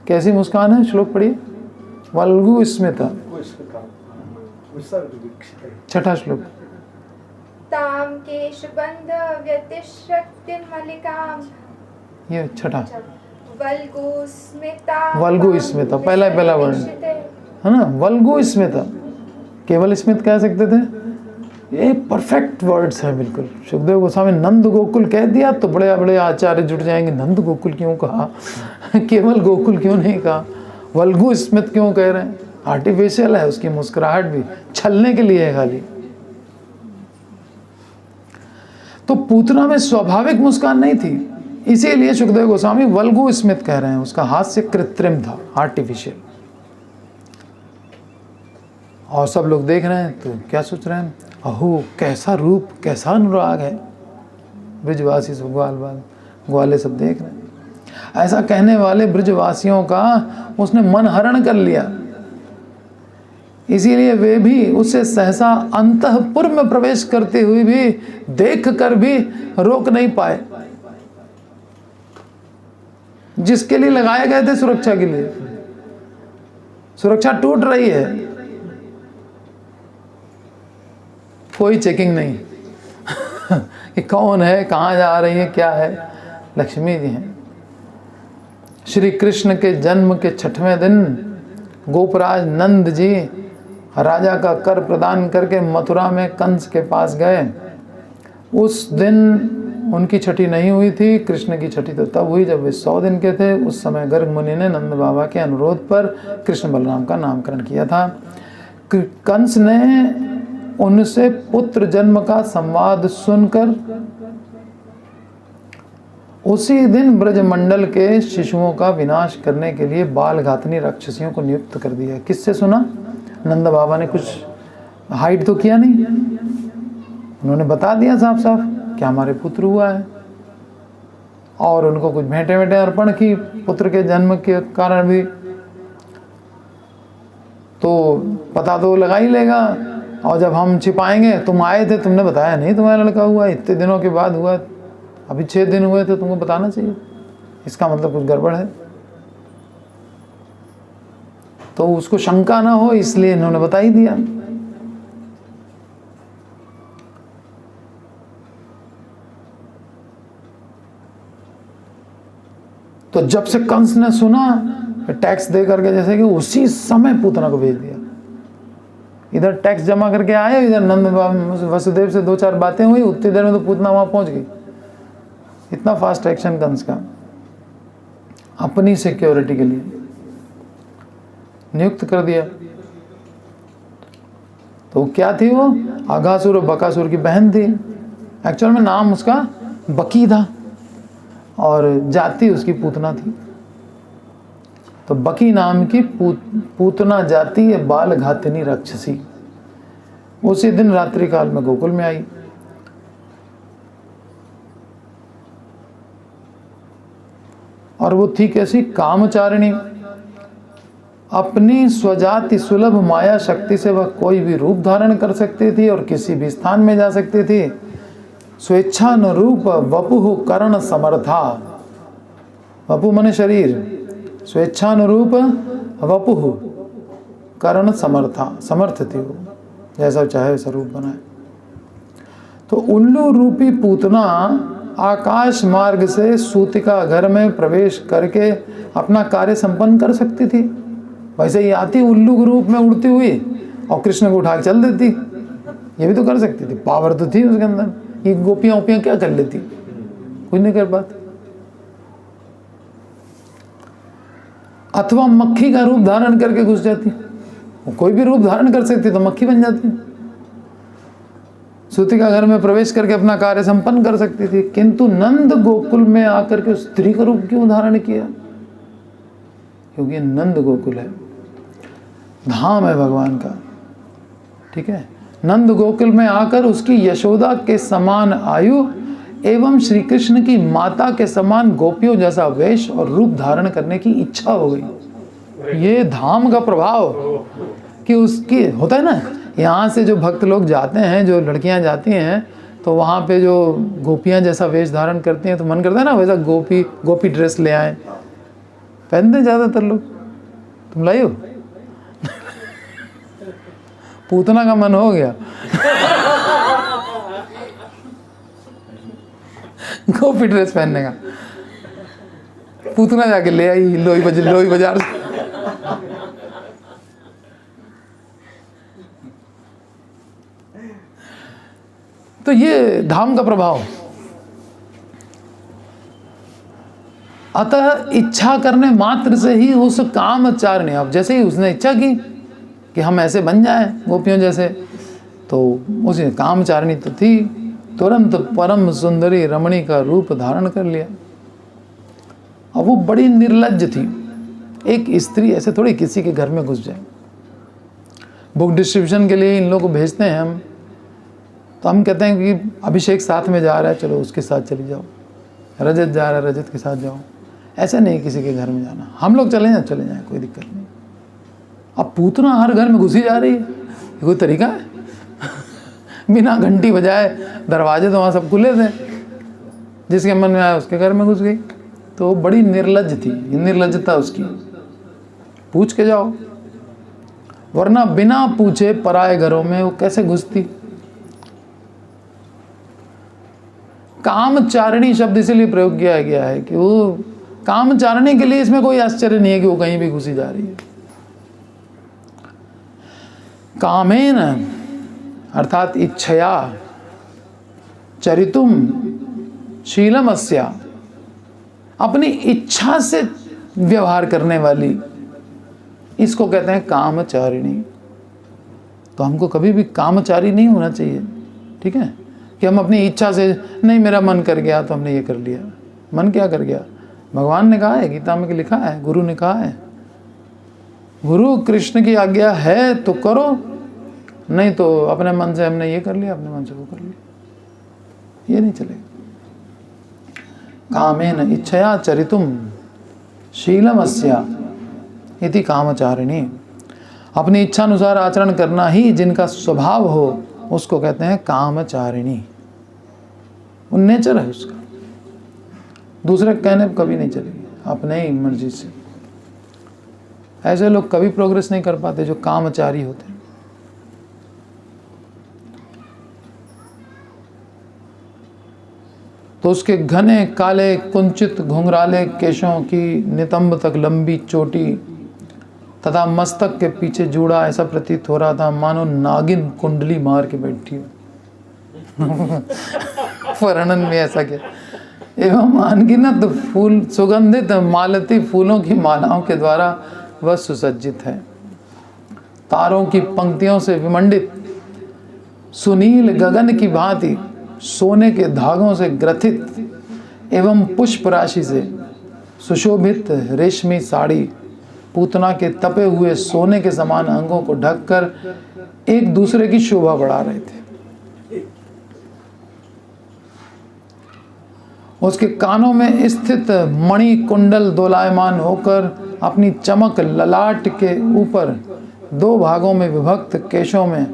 कैसी मुस्कान है, श्लोक पढ़िए। वल्गु स्मित, छठा श्लोक। ताम केशबंध व्यतिश्रक्तिर्मलिकाम, ये छठा। वल्गु स्मिता, वल्गु स्मिता पहला वर्ण है ना। वल्गु स्मिता, केवल स्मित कह सकते थे, ये परफेक्ट वर्ड्स हैं बिल्कुल। सुखदेव गोस्वामी नंद गोकुल कह दिया तो बड़े बड़े आचार्य जुट जाएंगे, नंद गोकुल क्यों कहा, केवल गोकुल क्यों नहीं कहा, वल्गु स्मित क्यों कह रहे हैं, आर्टिफिशियल है उसकी मुस्कुराहट भी, छलने के लिए है खाली। तो पूतना में स्वाभाविक मुस्कान नहीं थी, इसीलिए सुखदेव गोस्वामी वल्गु स्मित कह रहे हैं, उसका हास्य कृत्रिम था, आर्टिफिशियल। और सब लोग देख रहे हैं तो क्या सोच रहे हैं, अहो कैसा रूप, कैसा अनुराग है, ब्रजवासी सब ग्वाले सब देख रहे हैं। ऐसा कहने वाले ब्रजवासियों का उसने मन हरण कर लिया, इसीलिए वे भी उससे सहसा अंतःपुर में प्रवेश करते हुए भी देख कर भी रोक नहीं पाए, जिसके लिए लगाए गए थे सुरक्षा के लिए। सुरक्षा टूट रही है, कोई चेकिंग नहीं कि कौन है, कहाँ जा रही है, क्या है। लक्ष्मी जी हैं। श्री कृष्ण के जन्म के 6वें दिन गोपराज नंद जी राजा का कर प्रदान करके मथुरा में कंस के पास गए। उस दिन उनकी छठी नहीं हुई थी, कृष्ण की छठी तो तब हुई जब वे 100 दिन के थे। उस समय गर्ग मुनि ने नंद बाबा के अनुरोध पर कृष्ण बलराम का नामकरण किया था। कंस ने उनसे पुत्र जन्म का संवाद सुनकर उसी दिन ब्रजमंडल के शिशुओं का विनाश करने के लिए बाल घातनी राक्षसियों को नियुक्त कर दिया। किससे सुना? नंद बाबा ने कुछ हाइड तो किया नहीं, उन्होंने बता दिया साफ साफ कि हमारे पुत्र हुआ है, और उनको कुछ भेंटे वेंटे अर्पण की पुत्र के जन्म के कारण भी। तो पता तो लगा ही लेगा, और जब हम छिपाएंगे, तुम आए थे, तुमने बताया नहीं तुम्हारा लड़का हुआ, इतने दिनों के बाद हुआ, अभी 6 दिन हुए थे, तुमको बताना चाहिए, इसका मतलब कुछ गड़बड़ है। तो उसको शंका ना हो इसलिए इन्होंने बता ही दिया। तो जब से कंस ने सुना, टैक्स दे करके जैसे कि उसी समय पूतना को भेज दिया। इधर टैक्स जमा करके आए, इधर नंद वसुदेव से 2-4 बातें हुई, उतनी देर में तो पूतना वहां पहुंच गई। इतना फास्ट एक्शन कंस का, अपनी सिक्योरिटी के लिए नियुक्त कर दिया। तो क्या थी वो? अघासुर और बकासुर की बहन थी। एक्चुअल में नाम उसका बकी था और जाति उसकी पूतना थी। तो बकी नाम की पूतना जाति ये बाल घातिनी राक्षसी उसी दिन रात्रि काल में गोकुल में आई। और वो थी कैसी? कामचारिणी। अपनी स्वजाति सुलभ माया शक्ति से वह कोई भी रूप धारण कर सकती थी और किसी भी स्थान में जा सकती थी। स्वेच्छानुरूप वपुः करण समर्था। वपु माने शरीर, स्वेच्छानुरूप वपुः करण समर्था, समर्थ थी वो, जैसा चाहे वैसा रूप बनाए। तो उल्लू रूपी पूतना आकाश मार्ग से सूतिका घर में प्रवेश करके अपना कार्य संपन्न कर सकती थी। वैसे ही आती उल्लू के रूप में उड़ती हुई और कृष्ण को उठा के चल देती, ये भी तो कर सकती थी, पावर तो थी उसके अंदर। ये गोपियां ओपियां क्या कर लेती? कुछ नहीं कर पाती। अथवा मक्खी का रूप धारण करके घुस जाती, कोई भी रूप धारण कर सकती तो मक्खी बन जाती, सूतिका घर में प्रवेश करके अपना कार्य संपन्न कर सकती थी। किंतु नंद गोकुल में आकर के स्त्री का रूप क्यों धारण किया? क्योंकि नंद गोकुल है, धाम है भगवान का, ठीक है। नंद गोकुल में आकर उसकी यशोदा के समान आयु एवं श्री कृष्ण की माता के समान गोपियों जैसा वेश और रूप धारण करने की इच्छा हो गई। ये धाम का प्रभाव कि उसकी होता है ना, यहाँ से जो भक्त लोग जाते हैं, जो लड़कियाँ जाती हैं, तो वहाँ पे जो गोपियाँ जैसा वेश धारण करती हैं तो मन करता है ना वैसा गोपी ड्रेस ले आए, पहनते ज़्यादातर लोग। तुम लाई हो? पूतना का मन हो गया गोपी ड्रेस पहनने का। पूतना जाके ले आई लोई बाजार से। तो ये धाम का प्रभाव। अतः इच्छा करने मात्र से ही उस कामचारिणी, अब जैसे ही उसने इच्छा की कि हम ऐसे बन जाएं गोपियों जैसे, तो उसे कामचारिणी तो थी, तुरंत परम सुंदरी रमणी का रूप धारण कर लिया। और वो बड़ी निर्लज्ज थी। एक स्त्री ऐसे थोड़ी किसी के घर में घुस जाए। बुक डिस्ट्रीब्यूशन के लिए इन लोगों को भेजते हैं हम, तो हम कहते हैं कि अभिषेक साथ में जा रहा है, चलो उसके साथ चली जाओ, रजत जा रहा है रजत के साथ जाओ। ऐसा नहीं किसी के घर में जाना, हम लोग चले जाएं कोई दिक्कत नहीं। अब पूतना हर घर में घुसी जा रही है, ये कोई तरीका है? बिना घंटी बजाए दरवाजे तो वहाँ सब खुले थे, जिसके मन में आया उसके घर में घुस गई। तो बड़ी निर्लज्ज थी, निर्लज्जता उसकी। पूछ के जाओ, वरना बिना पूछे पराए घरों में वो कैसे घुसती। कामचारिणी शब्द इसीलिए प्रयोग किया गया है कि वो कामचारिणी के लिए इसमें कोई आश्चर्य नहीं है कि वो कहीं भी घुसी जा रही है। कामेन अर्थात इच्छया चरितुम शीलमस्या, अपनी इच्छा से व्यवहार करने वाली, इसको कहते हैं कामचारिणी। तो हमको कभी भी कामचारी नहीं होना चाहिए, ठीक है, कि हम अपनी इच्छा से, नहीं मेरा मन कर गया तो हमने ये कर लिया। मन क्या कर गया? भगवान ने कहा है, गीता में लिखा है, गुरु ने कहा है, गुरु कृष्ण की आज्ञा है तो करो, नहीं तो अपने मन से हमने ये कर लिया, अपने मन से वो कर लिया, ये नहीं चलेगा। कामेन इच्छया चरितुम शीलमस्या इति कामचारिणी, अपनी इच्छा अनुसार आचरण करना ही जिनका स्वभाव हो उसको कहते हैं कामचारिणी। वो नेचर है उसका, दूसरे कहने पर कभी नहीं चलेगी, अपने ही मर्जी से। ऐसे लोग कभी प्रोग्रेस नहीं कर पाते जो कामचारी होते हैं। तो उसके घने काले कुंचित घुंघराले केशों की नितंब तक लंबी चोटी तथा मस्तक के पीछे जूड़ा ऐसा प्रतीत हो रहा था मानो नागिन कुंडली मार के बैठी हो। वर्णन में ऐसा क्या, एवं अनगिनत फूल सुगंधित मालती फूलों की मालाओं के द्वारा वह सुसज्जित है। तारों की पंक्तियों से विमंडित सुनील गगन की भांति सोने के धागों से ग्रथित एवं पुष्प राशि से सुशोभित रेशमी साड़ी पूतना के तपे हुए सोने के समान अंगों को ढककर एक दूसरे की शोभा बढ़ा रहे थे। उसके कानों में स्थित मणि कुंडल दोलायमान होकर अपनी चमक ललाट के ऊपर दो भागों में विभक्त केशों में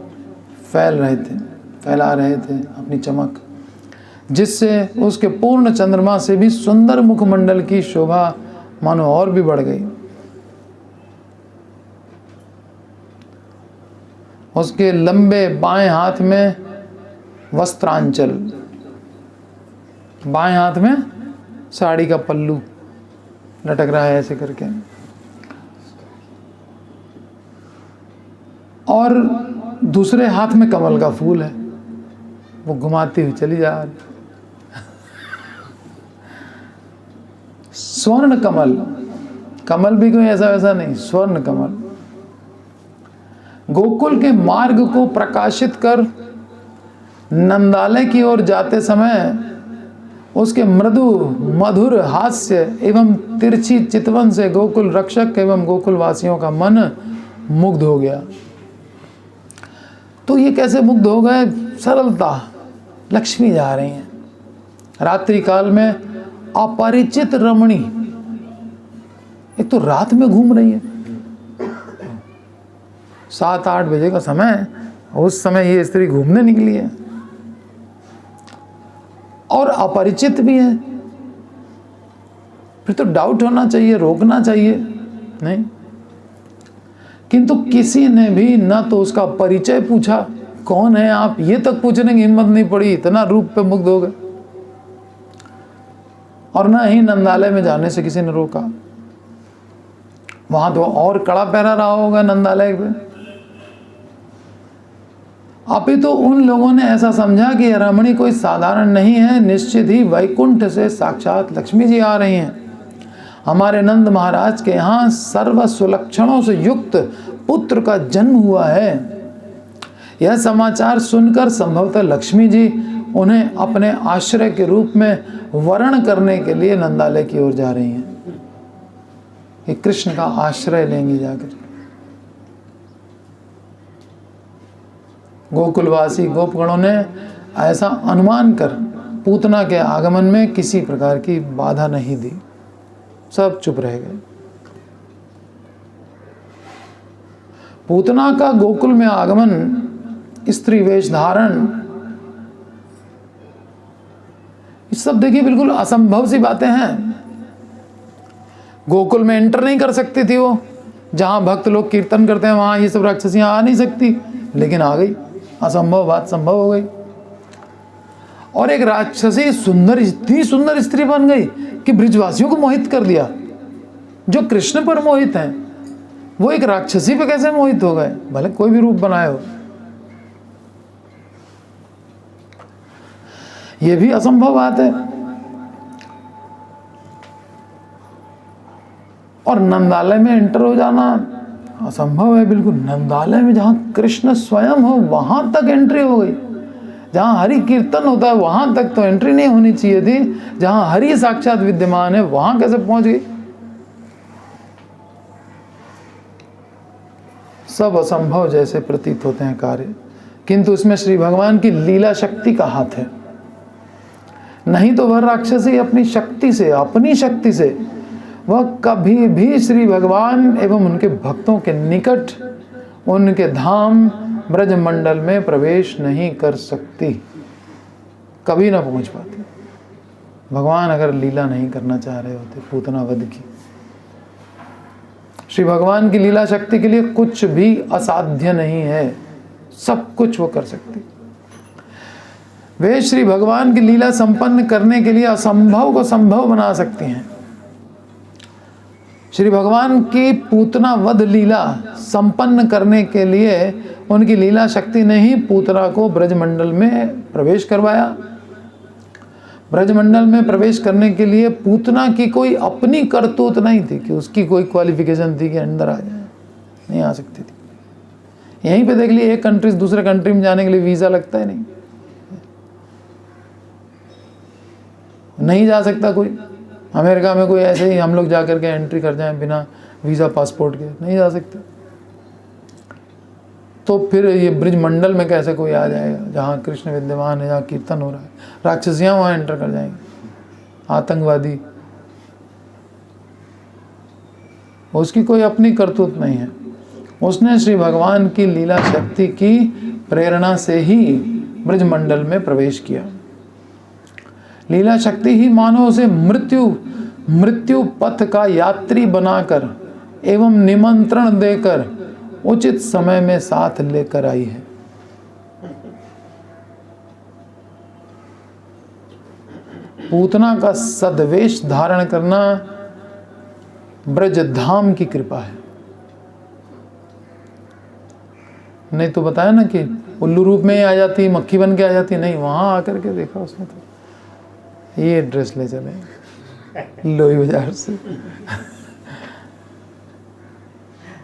फैला रहे थे अपनी चमक, जिससे उसके पूर्ण चंद्रमा से भी सुंदर मुखमंडल की शोभा मानो और भी बढ़ गई। उसके लंबे बाएं हाथ में वस्त्रांचल, बाएं हाथ में साड़ी का पल्लू लटक रहा है ऐसे करके, और दूसरे हाथ में कमल का फूल है, वो घुमाती हुई चली जा रही। स्वर्ण कमल, कमल भी कोई ऐसा वैसा नहीं, स्वर्ण कमल। गोकुल के मार्ग को प्रकाशित कर नंदालय की ओर जाते समय उसके मृदु मधुर हास्य एवं तिरछी चितवन से गोकुल रक्षक एवं गोकुल वासियों का मन मुग्ध हो गया। तो ये कैसे मुग्ध हो गए? सरलता, लक्ष्मी जा रही हैं रात्रि काल में, अपरिचित रमणी, एक तो रात में घूम रही है, 7-8 बजे का समय, उस समय ये स्त्री घूमने निकली है और अपरिचित भी है। फिर तो डाउट होना चाहिए, रोकना चाहिए, नहीं। किंतु किसी ने भी न तो उसका परिचय पूछा, कौन है आप, ये तक पूछने की हिम्मत नहीं पड़ी, इतना रूप पे मुग्ध हो गए। और न ही नंदालय में जाने से किसी ने रोका। वहां तो और कड़ा पहरा रहा होगा नंदालय पे। अपितु उन लोगों ने ऐसा समझा कि रमणी कोई साधारण नहीं है, निश्चित ही वैकुंठ से साक्षात लक्ष्मी जी आ रही हैं। हमारे नंद महाराज के यहाँ सर्व सुलक्षणों से युक्त पुत्र का जन्म हुआ है। यह समाचार सुनकर संभवतः लक्ष्मी जी उन्हें अपने आश्रय के रूप में वर्ण करने के लिए नंदालय की ओर जा रही हैं। ये कृष्ण का आश्रय लेंगी जाकर। गोकुलवासी गोपगणों ने ऐसा अनुमान कर पूतना के आगमन में किसी प्रकार की बाधा नहीं दी, सब चुप रह गए। पूतना का गोकुल में आगमन, स्त्री वेश धारण, ये सब देखिए बिल्कुल असंभव सी बातें हैं। गोकुल में एंटर नहीं कर सकती थी वो, जहां भक्त लोग कीर्तन करते हैं वहां ये सब राक्षसियां आ नहीं सकती, लेकिन आ गई। असंभव बात संभव हो गई। और एक राक्षसी सुंदर, इतनी सुंदर स्त्री बन गई कि ब्रिजवासियों को मोहित कर दिया। जो कृष्ण पर मोहित हैं वो एक राक्षसी पे कैसे मोहित हो गए, भले कोई भी रूप बनाए हो। ये भी असंभव बात है। और नंदालय में एंटर हो जाना असंभव है बिल्कुल। नंदालय में जहां कृष्ण स्वयं हो वहां तक एंट्री हो गई। जहां हरि कीर्तन होता है वहां तक तो एंट्री नहीं होनी चाहिए थी, जहां हरि साक्षात विद्यमान है वहां कैसे पहुंच गई। सब असंभव जैसे प्रतीत होते हैं कार्य, किंतु इसमें श्री भगवान की लीला शक्ति का हाथ है। नहीं तो वह राक्षसी अपनी शक्ति से, अपनी शक्ति से वह कभी भी श्री भगवान एवं उनके भक्तों के निकट, उनके धाम ब्रजमंडल में प्रवेश नहीं कर सकती, कभी ना पहुंच पाती। भगवान अगर लीला नहीं करना चाह रहे होते पूतना वध की, श्री भगवान की लीला शक्ति के लिए कुछ भी असाध्य नहीं है, सब कुछ वो कर सकती। वे श्री भगवान की लीला संपन्न करने के लिए असंभव को संभव बना सकती हैं। श्री भगवान की पूतना वध लीला संपन्न करने के लिए उनकी लीला शक्ति ने ही पूतना को ब्रजमंडल में प्रवेश करवाया। ब्रजमंडल में प्रवेश करने के लिए पूतना की कोई अपनी करतूत नहीं थी कि उसकी कोई क्वालिफिकेशन थी कि अंदर आ जाए, नहीं आ सकती थी। यहीं पे देख लिए, एक कंट्री से दूसरे कंट्री में जाने के लिए वीज़ा लगता है, नहीं जा सकता कोई। अमेरिका में कोई ऐसे ही हम लोग जा करके एंट्री कर जाएं बिना वीज़ा पासपोर्ट के, नहीं जा सकते। तो फिर ये ब्रिजमंडल में कैसे कोई आ जाएगा जहाँ कृष्ण विद्यमान है, जहाँ कीर्तन हो रहा है। राक्षसियाँ वहाँ एंटर कर जाएंगे, आतंकवादी, उसकी कोई अपनी करतूत नहीं है। उसने श्री भगवान की लीला शक्ति की प्रेरणा से ही ब्रजमंडल में प्रवेश किया। लीला शक्ति ही मानो उसे मृत्यु पथ का यात्री बनाकर एवं निमंत्रण देकर उचित समय में साथ लेकर आई है। पूतना का सद्वेश धारण करना ब्रज धाम की कृपा है। नहीं तो बताया ना कि उल्लू रूप में आ जाती, मक्खी बन के आ जाती, नहीं, वहां आकर के देखा उसने तो ये ड्रेस ले चले लोई बाजार से।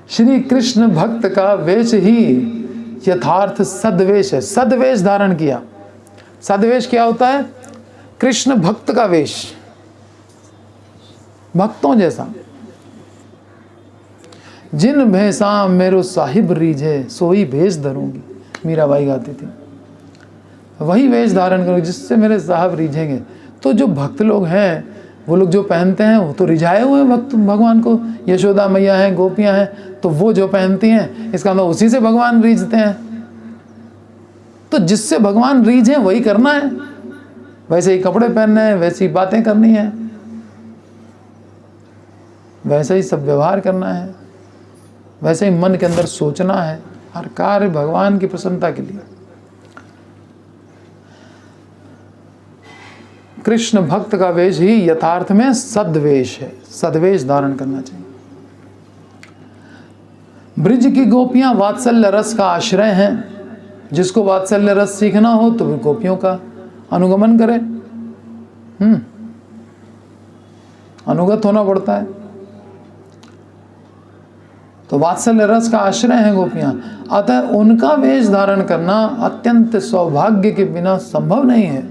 श्री कृष्ण भक्त का वेश ही यथार्थ सद्वेश है। सद्वेश धारण किया। सद्वेश क्या होता है? कृष्ण भक्त का वेश, भक्तों जैसा। जिन भैसा मेरो साहिब रीझे सोई भेष धरूंगी, मीराबाई गाती थी। वही वेश धारण करो जिससे मेरे साहब रीझेंगे। तो जो भक्त लोग हैं, वो लोग जो पहनते हैं वो तो रिझाए हुए भक्त भगवान को। यशोदा मैया हैं, गोपियां हैं, तो वो जो पहनती हैं इसका मतलब उसी से भगवान रीझते हैं। तो जिससे भगवान रीझे वही करना है, वैसे ही कपड़े पहनने हैं, वैसी ही बातें करनी है, वैसे ही सब व्यवहार करना है, वैसे ही मन के अंदर सोचना है। हर कार्य भगवान की प्रसन्नता के लिए। कृष्ण भक्त का वेश ही यथार्थ में सद्वेश है। सद्वेश धारण करना चाहिए। ब्रिज की गोपियां वात्सल्य रस का आश्रय हैं। जिसको वात्सल्य रस सीखना हो तो भी गोपियों का अनुगमन करे। अनुगत होना पड़ता है। तो वात्सल्य रस का आश्रय है गोपियां, अतः उनका वेश धारण करना अत्यंत सौभाग्य के बिना संभव नहीं है।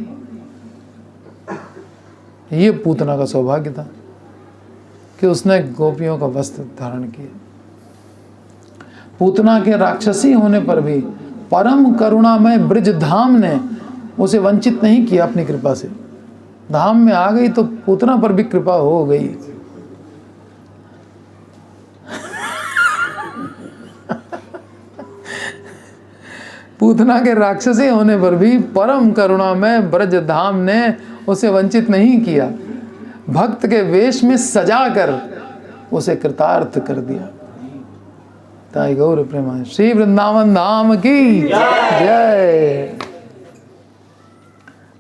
ये पूतना का सौभाग्य था कि उसने गोपियों का वस्त्र धारण किया। पूतना के राक्षसी होने पर भी परम करुणामय ब्रज धाम ने उसे वंचित नहीं किया अपनी कृपा से। धाम में आ गई तो पूतना पर भी कृपा हो गई। पूतना के राक्षसी होने पर भी परम करुणामय ब्रज धाम ने उसे वंचित नहीं किया, भक्त के वेश में सजाकर उसे कृतार्थ कर दिया। ताई गौर प्रेमा श्री वृंदावन धाम की जय।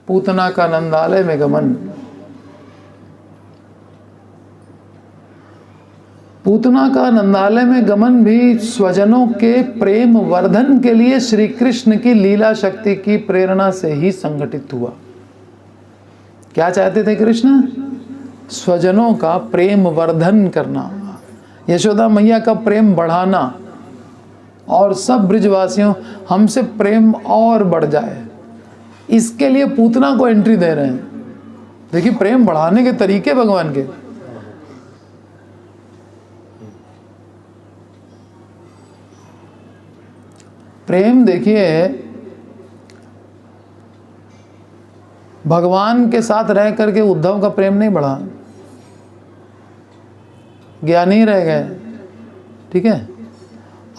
पूतना का नंदालय में गमन। पूतना का नंदालय में गमन भी स्वजनों के प्रेम वर्धन के लिए श्री कृष्ण की लीला शक्ति की प्रेरणा से ही संगठित हुआ। क्या चाहते थे कृष्ण? स्वजनों का प्रेम वर्धन करना, यशोदा मैया का प्रेम बढ़ाना, और सब ब्रिजवासियों हमसे प्रेम और बढ़ जाए, इसके लिए पूतना को एंट्री दे रहे हैं। देखिए प्रेम बढ़ाने के तरीके भगवान के। प्रेम देखिए, भगवान के साथ रह करके उद्धव का प्रेम नहीं बढ़ा, ज्ञानी रह गए, ठीक है।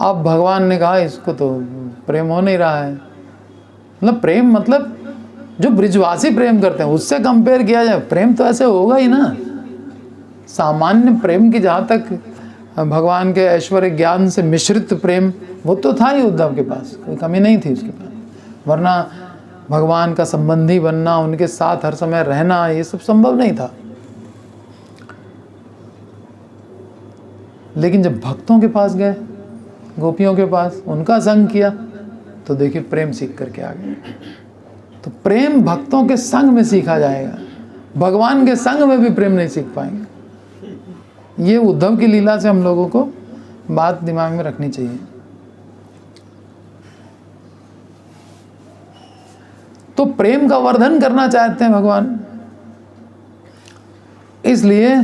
अब भगवान ने कहा इसको तो प्रेम हो नहीं रहा है। मतलब प्रेम मतलब जो ब्रिजवासी प्रेम करते हैं उससे कंपेयर किया जाए, प्रेम तो ऐसे होगा ही ना। सामान्य प्रेम की जहाँ तक भगवान के ऐश्वर्य ज्ञान से मिश्रित प्रेम, वो तो था ही उद्धव के पास, कोई कमी नहीं थी उसके पास। वरना भगवान का संबंधी बनना, उनके साथ हर समय रहना, ये सब संभव नहीं था। लेकिन जब भक्तों के पास गए, गोपियों के पास, उनका संग किया, तो देखिए प्रेम सीख करके आ गए। तो प्रेम भक्तों के संग में सीखा जाएगा, भगवान के संग में भी प्रेम नहीं सीख पाएंगे। ये उद्धव की लीला से हम लोगों को बात दिमाग में रखनी चाहिए। तो प्रेम का वर्धन करना चाहते हैं भगवान, इसलिए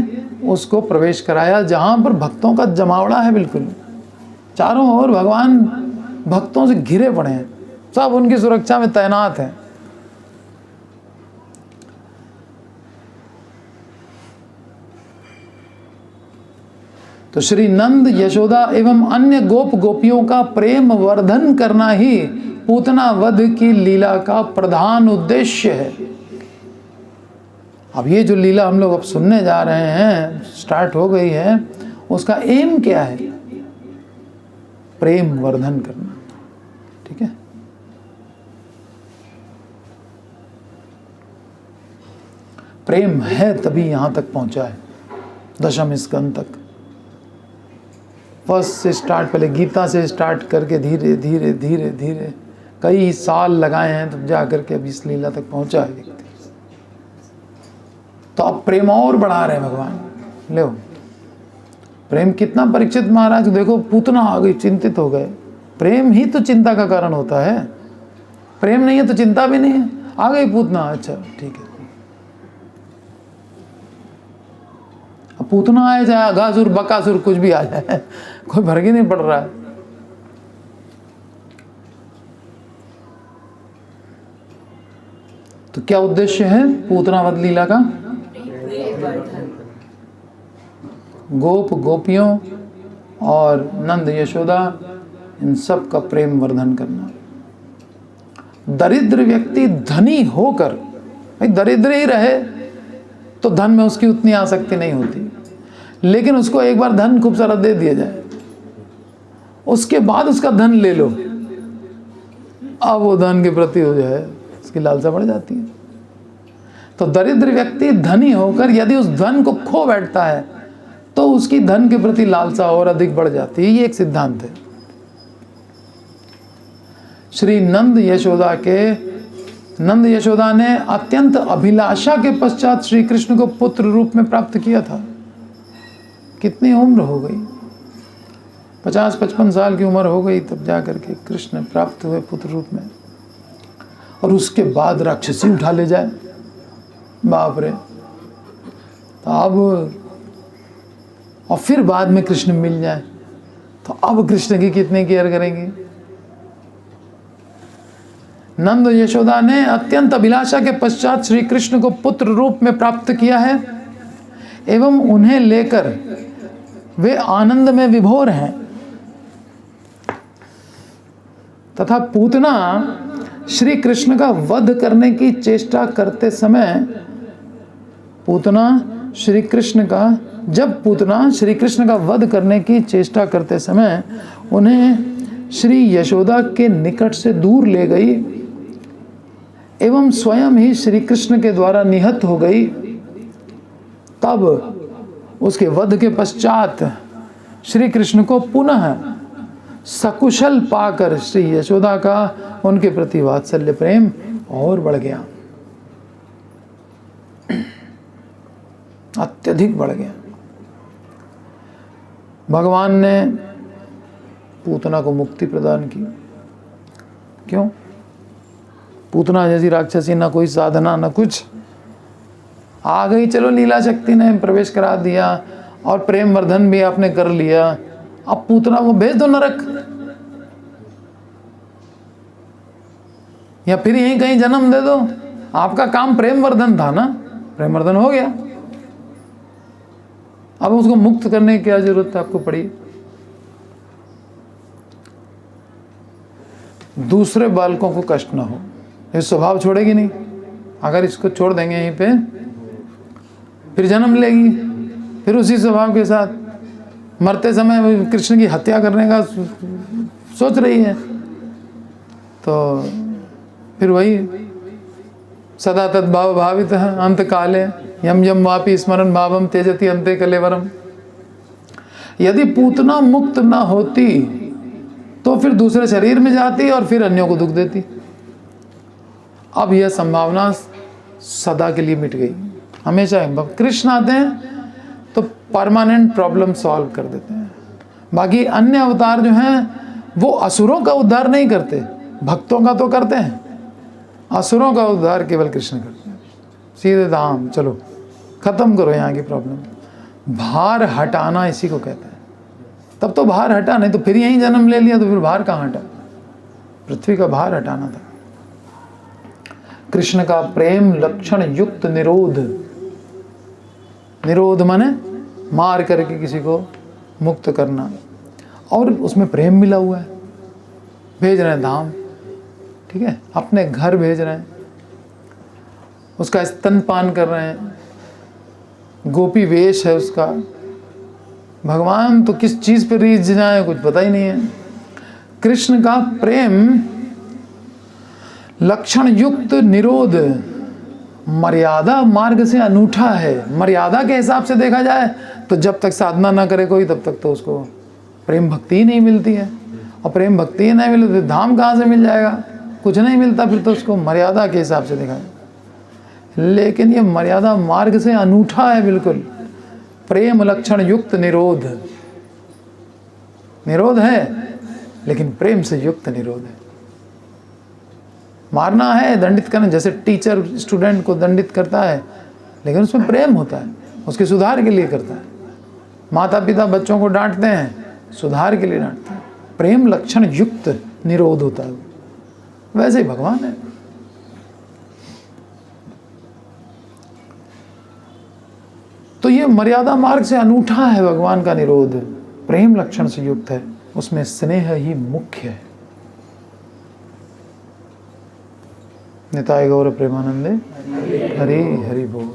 उसको प्रवेश कराया जहां पर भक्तों का जमावड़ा है। बिल्कुल चारों ओर भगवान भक्तों से घिरे पड़े हैं, सब उनकी सुरक्षा में तैनात हैं। तो श्री नंद, यशोदा एवं अन्य गोप गोपियों का प्रेम वर्धन करना ही पूतना वध की लीला का प्रधान उद्देश्य है। अब ये जो लीला हम लोग अब सुनने जा रहे हैं, स्टार्ट हो गई है, उसका एम क्या है? प्रेम वर्धन करना, ठीक है। प्रेम है तभी यहां तक पहुंचा है, दशम स्कंद तक। फर्स्ट से स्टार्ट, पहले गीता से स्टार्ट करके धीरे धीरे धीरे धीरे कई साल लगाए हैं, तब जा करके अभी इस लीला तक पहुंचा है व्यक्ति। तो अब प्रेम और बढ़ा रहे हैं भगवान। लो प्रेम कितना, परीक्षित महाराज देखो पूतना आ गई, चिंतित हो गए। प्रेम ही तो चिंता का कारण होता है, प्रेम नहीं है तो चिंता भी नहीं है। आ गई पूतना, अच्छा ठीक है। अब पूतना आए चाहे अघासुर बकासुर कुछ भी आ जाए, कोई फर्क ही नहीं पड़ रहा है। तो क्या उद्देश्य है पूतना वध लीला का? गोप गोपियों और नंद यशोदा, इन सब का प्रेम वर्धन करना। दरिद्र व्यक्ति धनी होकर, भाई दरिद्र ही रहे तो धन में उसकी उतनी आसक्ति नहीं होती, लेकिन उसको एक बार धन खूब सारा दे दिया जाए, उसके बाद उसका धन ले लो, अब वो धन के प्रति हो जाए उसकी लालसा बढ़ जाती है। तो दरिद्र व्यक्ति धनी होकर यदि उस धन को खो बैठता है तो उसकी धन के प्रति लालसा और अधिक बढ़ जाती है। ये एक सिद्धांत है। श्री नंद यशोदा ने अत्यंत अभिलाषा के पश्चात श्री कृष्ण को पुत्र रूप में प्राप्त किया था। कितनी उम्र हो गई, 50-55 साल की उम्र हो गई तब जा करके कृष्ण प्राप्त हुए पुत्र रूप में। और उसके बाद राक्षसी उठा ले जाए, बाप रे। तो अब और फिर बाद में कृष्ण मिल जाए तो अब कृष्ण की कितनी केयर करेंगी। नंद यशोदा ने अत्यंत अभिलाषा के पश्चात श्री कृष्ण को पुत्र रूप में प्राप्त किया है एवं उन्हें लेकर वे आनंद में विभोर हैं। तथा पूतना श्री कृष्ण का वध करने की चेष्टा करते समय पूतना श्री कृष्ण का वध करने की चेष्टा करते समय उन्हें श्री यशोदा के निकट से दूर ले गई एवं स्वयं ही श्री कृष्ण के द्वारा निहत हो गई। तब उसके वध के पश्चात श्री कृष्ण को पुनः सकुशल पाकर श्री यशोदा का उनके प्रति वात्सल्य प्रेम और बढ़ गया, अत्यधिक बढ़ गया। भगवान ने पूतना को मुक्ति प्रदान की। क्यों? पूतना जैसी राक्षसी, ना कोई साधना ना कुछ, आ गई, चलो लीला शक्ति ने प्रवेश करा दिया और प्रेम वर्धन भी आपने कर लिया, अब पूतना को भेज दो नरक, या फिर यहीं कहीं जन्म दे दो। आपका काम प्रेम वर्धन था ना, प्रेम वर्धन हो गया, अब उसको मुक्त करने की क्या जरूरत है आपको पड़ी। दूसरे बालकों को कष्ट ना हो, ये स्वभाव छोड़ेगी नहीं। अगर इसको छोड़ देंगे यहीं पे, फिर जन्म लेगी, फिर उसी स्वभाव के साथ मरते समय कृष्ण की हत्या करने का सोच रही है, तो फिर वही सदा तद्भाव भावित है अंत काले यम यम वापि स्मरण भावम तेजति अंते कलेवरम। यदि पूतना मुक्त न होती तो फिर दूसरे शरीर में जाती और फिर अन्यों को दुख देती। अब यह संभावना सदा के लिए मिट गई। हमेशा कृष्ण आते हैं तो परमानेंट प्रॉब्लम सॉल्व कर देते हैं। बाकी अन्य अवतार जो हैं वो असुरों का उद्धार नहीं करते, भक्तों का तो करते हैं, असुरों का उद्धार केवल कृष्ण करते हैं। सीधे धाम चलो, खत्म करो यहाँ की प्रॉब्लम। भार हटाना इसी को कहते हैं। तब तो भार हटा, नहीं तो फिर यहीं जन्म ले लिया तो फिर भार कहाँ हटा। पृथ्वी का भार हटाना था। कृष्ण का प्रेम लक्षण युक्त निरोध, निरोध माने मार करके किसी को मुक्त करना, और उसमें प्रेम मिला हुआ है। भेज रहे हैं धाम, ठीक है, अपने घर भेज रहे हैं, उसका स्तनपान कर रहे हैं, गोपी वेश है उसका। भगवान तो किस चीज पर रीझ जाए कुछ पता ही नहीं है। कृष्ण का प्रेम लक्षण युक्त निरोध मर्यादा मार्ग से अनूठा है। मर्यादा के हिसाब से देखा जाए तो जब तक साधना ना करे कोई तब तक तो उसको प्रेम भक्ति ही नहीं मिलती है, और प्रेम भक्ति ही नहीं मिले तो धाम कहाँ से मिल जाएगा, कुछ नहीं मिलता। फिर तो उसको मर्यादा के हिसाब से देखा जाए, लेकिन ये मर्यादा मार्ग से अनूठा है बिल्कुल। प्रेम लक्षण युक्त निरोध, निरोध है लेकिन प्रेम से युक्त निरोध है। मारना है, दंडित करना, जैसे टीचर स्टूडेंट को दंडित करता है लेकिन उसमें प्रेम होता है, उसके सुधार के लिए करता है। माता पिता बच्चों को डांटते हैं, सुधार के लिए डांटते हैं, प्रेम लक्षण युक्त निरोध होता है। वैसे ही भगवान है। तो ये मर्यादा मार्ग से अनूठा है भगवान का निरोध, प्रेम लक्षण से युक्त है, उसमें स्नेह ही मुख्य है। निताय गौर प्रेमानंदे हरि हरि बोल।